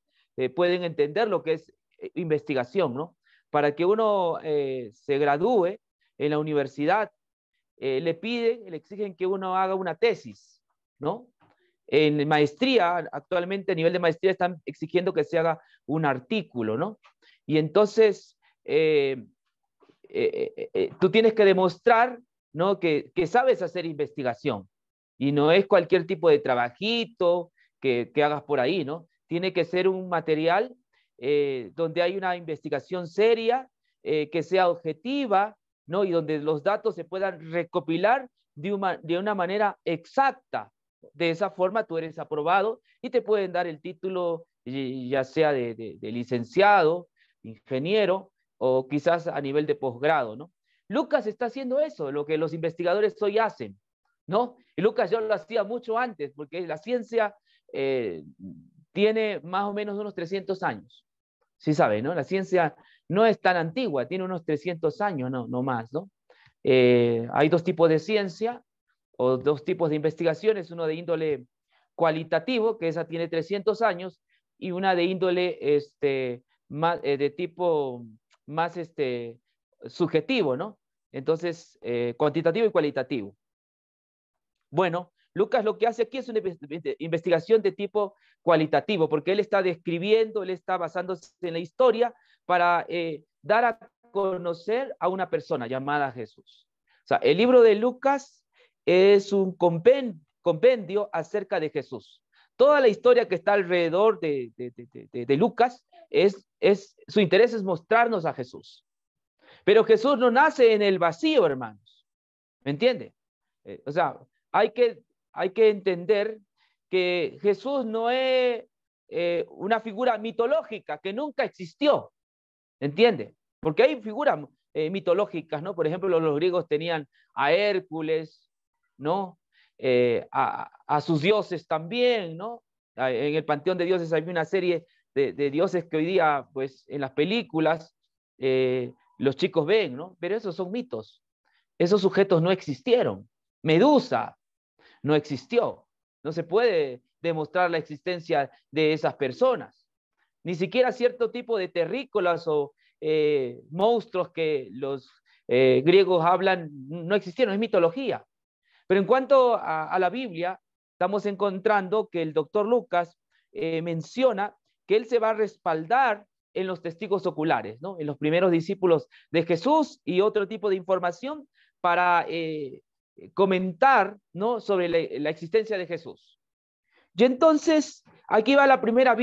pueden entender lo que es investigación, ¿no? Para que uno se gradúe en la universidad, le exigen que uno haga una tesis, ¿no? En maestría, actualmente a nivel de maestría están exigiendo que se haga un artículo, ¿no? Y entonces tú tienes que demostrar, ¿no? que sabes hacer investigación, y no es cualquier tipo de trabajito que hagas por ahí, ¿no? Tiene que ser un material donde hay una investigación seria, que sea objetiva, ¿no? Y donde los datos se puedan recopilar de una manera exacta. De esa forma tú eres aprobado y te pueden dar el título, ya sea de licenciado, ingeniero, o quizás a nivel de posgrado, ¿no? Lucas está haciendo eso, lo que los investigadores hoy hacen, ¿no? Y Lucas ya lo hacía mucho antes, porque la ciencia tiene más o menos unos 300 años. Sí sabe, ¿no? La ciencia no es tan antigua, tiene unos 300 años, no más, ¿no? Hay dos tipos de ciencia, o dos tipos de investigaciones, uno de índole cualitativo, que esa tiene 300 años, y una de índole más, de tipo más subjetivo, ¿no? Entonces, cuantitativo y cualitativo. Bueno, Lucas lo que hace aquí es una investigación de tipo cualitativo, porque él está describiendo, él está basándose en la historia para dar a conocer a una persona llamada Jesús. O sea, el libro de Lucas es un compendio acerca de Jesús. Toda la historia que está alrededor de Lucas, su interés es mostrarnos a Jesús. Pero Jesús no nace en el vacío, hermanos. ¿Me entiende? O sea, hay que entender que Jesús no es una figura mitológica que nunca existió. ¿Entiende? Porque hay figuras mitológicas, ¿no? Por ejemplo, los griegos tenían a Hércules, ¿no? A sus dioses también, ¿no? En el panteón de dioses hay una serie de dioses que hoy día, pues, en las películas los chicos ven, ¿no? Pero esos son mitos. Esos sujetos no existieron. Medusa no existió. No se puede demostrar la existencia de esas personas. Ni siquiera cierto tipo de terrícolas o monstruos que los griegos hablan no existieron, es mitología. Pero en cuanto a la Biblia, estamos encontrando que el doctor Lucas menciona que él se va a respaldar en los testigos oculares, ¿no? En los primeros discípulos de Jesús y otro tipo de información para comentar, ¿no? Sobre la existencia de Jesús. Y entonces, aquí va la primera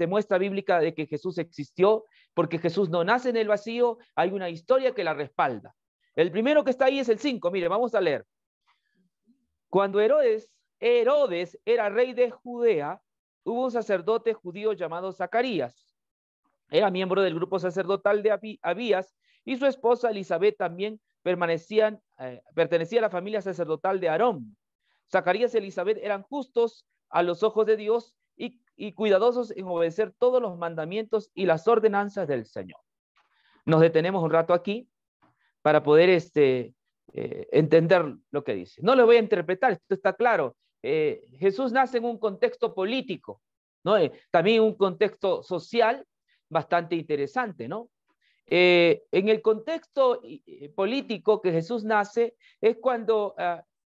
muestra bíblica de que Jesús existió, porque Jesús no nace en el vacío, hay una historia que la respalda. El primero que está ahí es el 5, mire, vamos a leer. Cuando Herodes era rey de Judea, hubo un sacerdote judío llamado Zacarías. Era miembro del grupo sacerdotal de Abías, y su esposa Elizabeth también pertenecía a la familia sacerdotal de Aarón. Zacarías y Elizabeth eran justos a los ojos de Dios y cuidadosos en obedecer todos los mandamientos y las ordenanzas del Señor. Nos detenemos un rato aquí para poder entender lo que dice. No lo voy a interpretar, esto está claro. Jesús nace en un contexto político, ¿no? También un contexto social bastante interesante, ¿no? En el contexto político que Jesús nace es cuando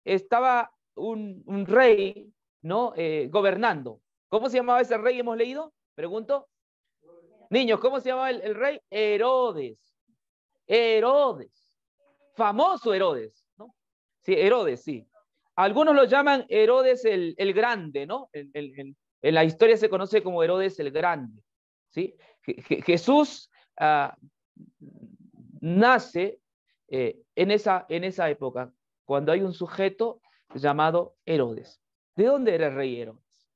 estaba un rey, ¿no? Gobernando. ¿Cómo se llamaba ese rey? ¿Hemos leído? Pregunto. Niños, ¿cómo se llamaba el rey? Herodes. Famoso Herodes, ¿no? Sí, Herodes, sí. Algunos lo llaman Herodes el Grande, ¿no? En la historia se conoce como Herodes el Grande, ¿sí? Jesús nace en esa época, cuando hay un sujeto llamado Herodes. ¿De dónde era el rey Herodes?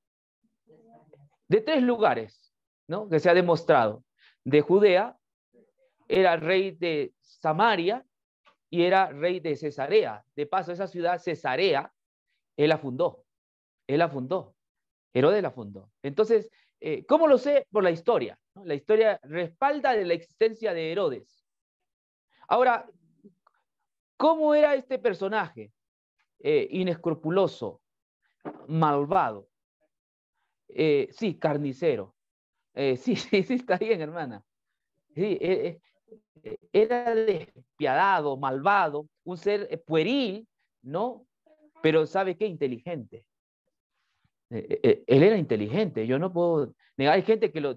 De 3 lugares, ¿no? Que se ha demostrado. De Judea, era rey de Samaria y era rey de Cesarea. De paso, esa ciudad Cesarea, él la fundó. Herodes la fundó. Entonces, ¿cómo lo sé? Por la historia, ¿no? La historia respalda de la existencia de Herodes. Ahora, ¿cómo era este personaje? Inescrupuloso, malvado, sí, carnicero. Sí, está bien, hermana. Sí, era despiadado, malvado, un ser pueril, ¿no? Pero ¿sabe qué? Inteligente. Él era inteligente, yo no puedo negar. Hay gente que lo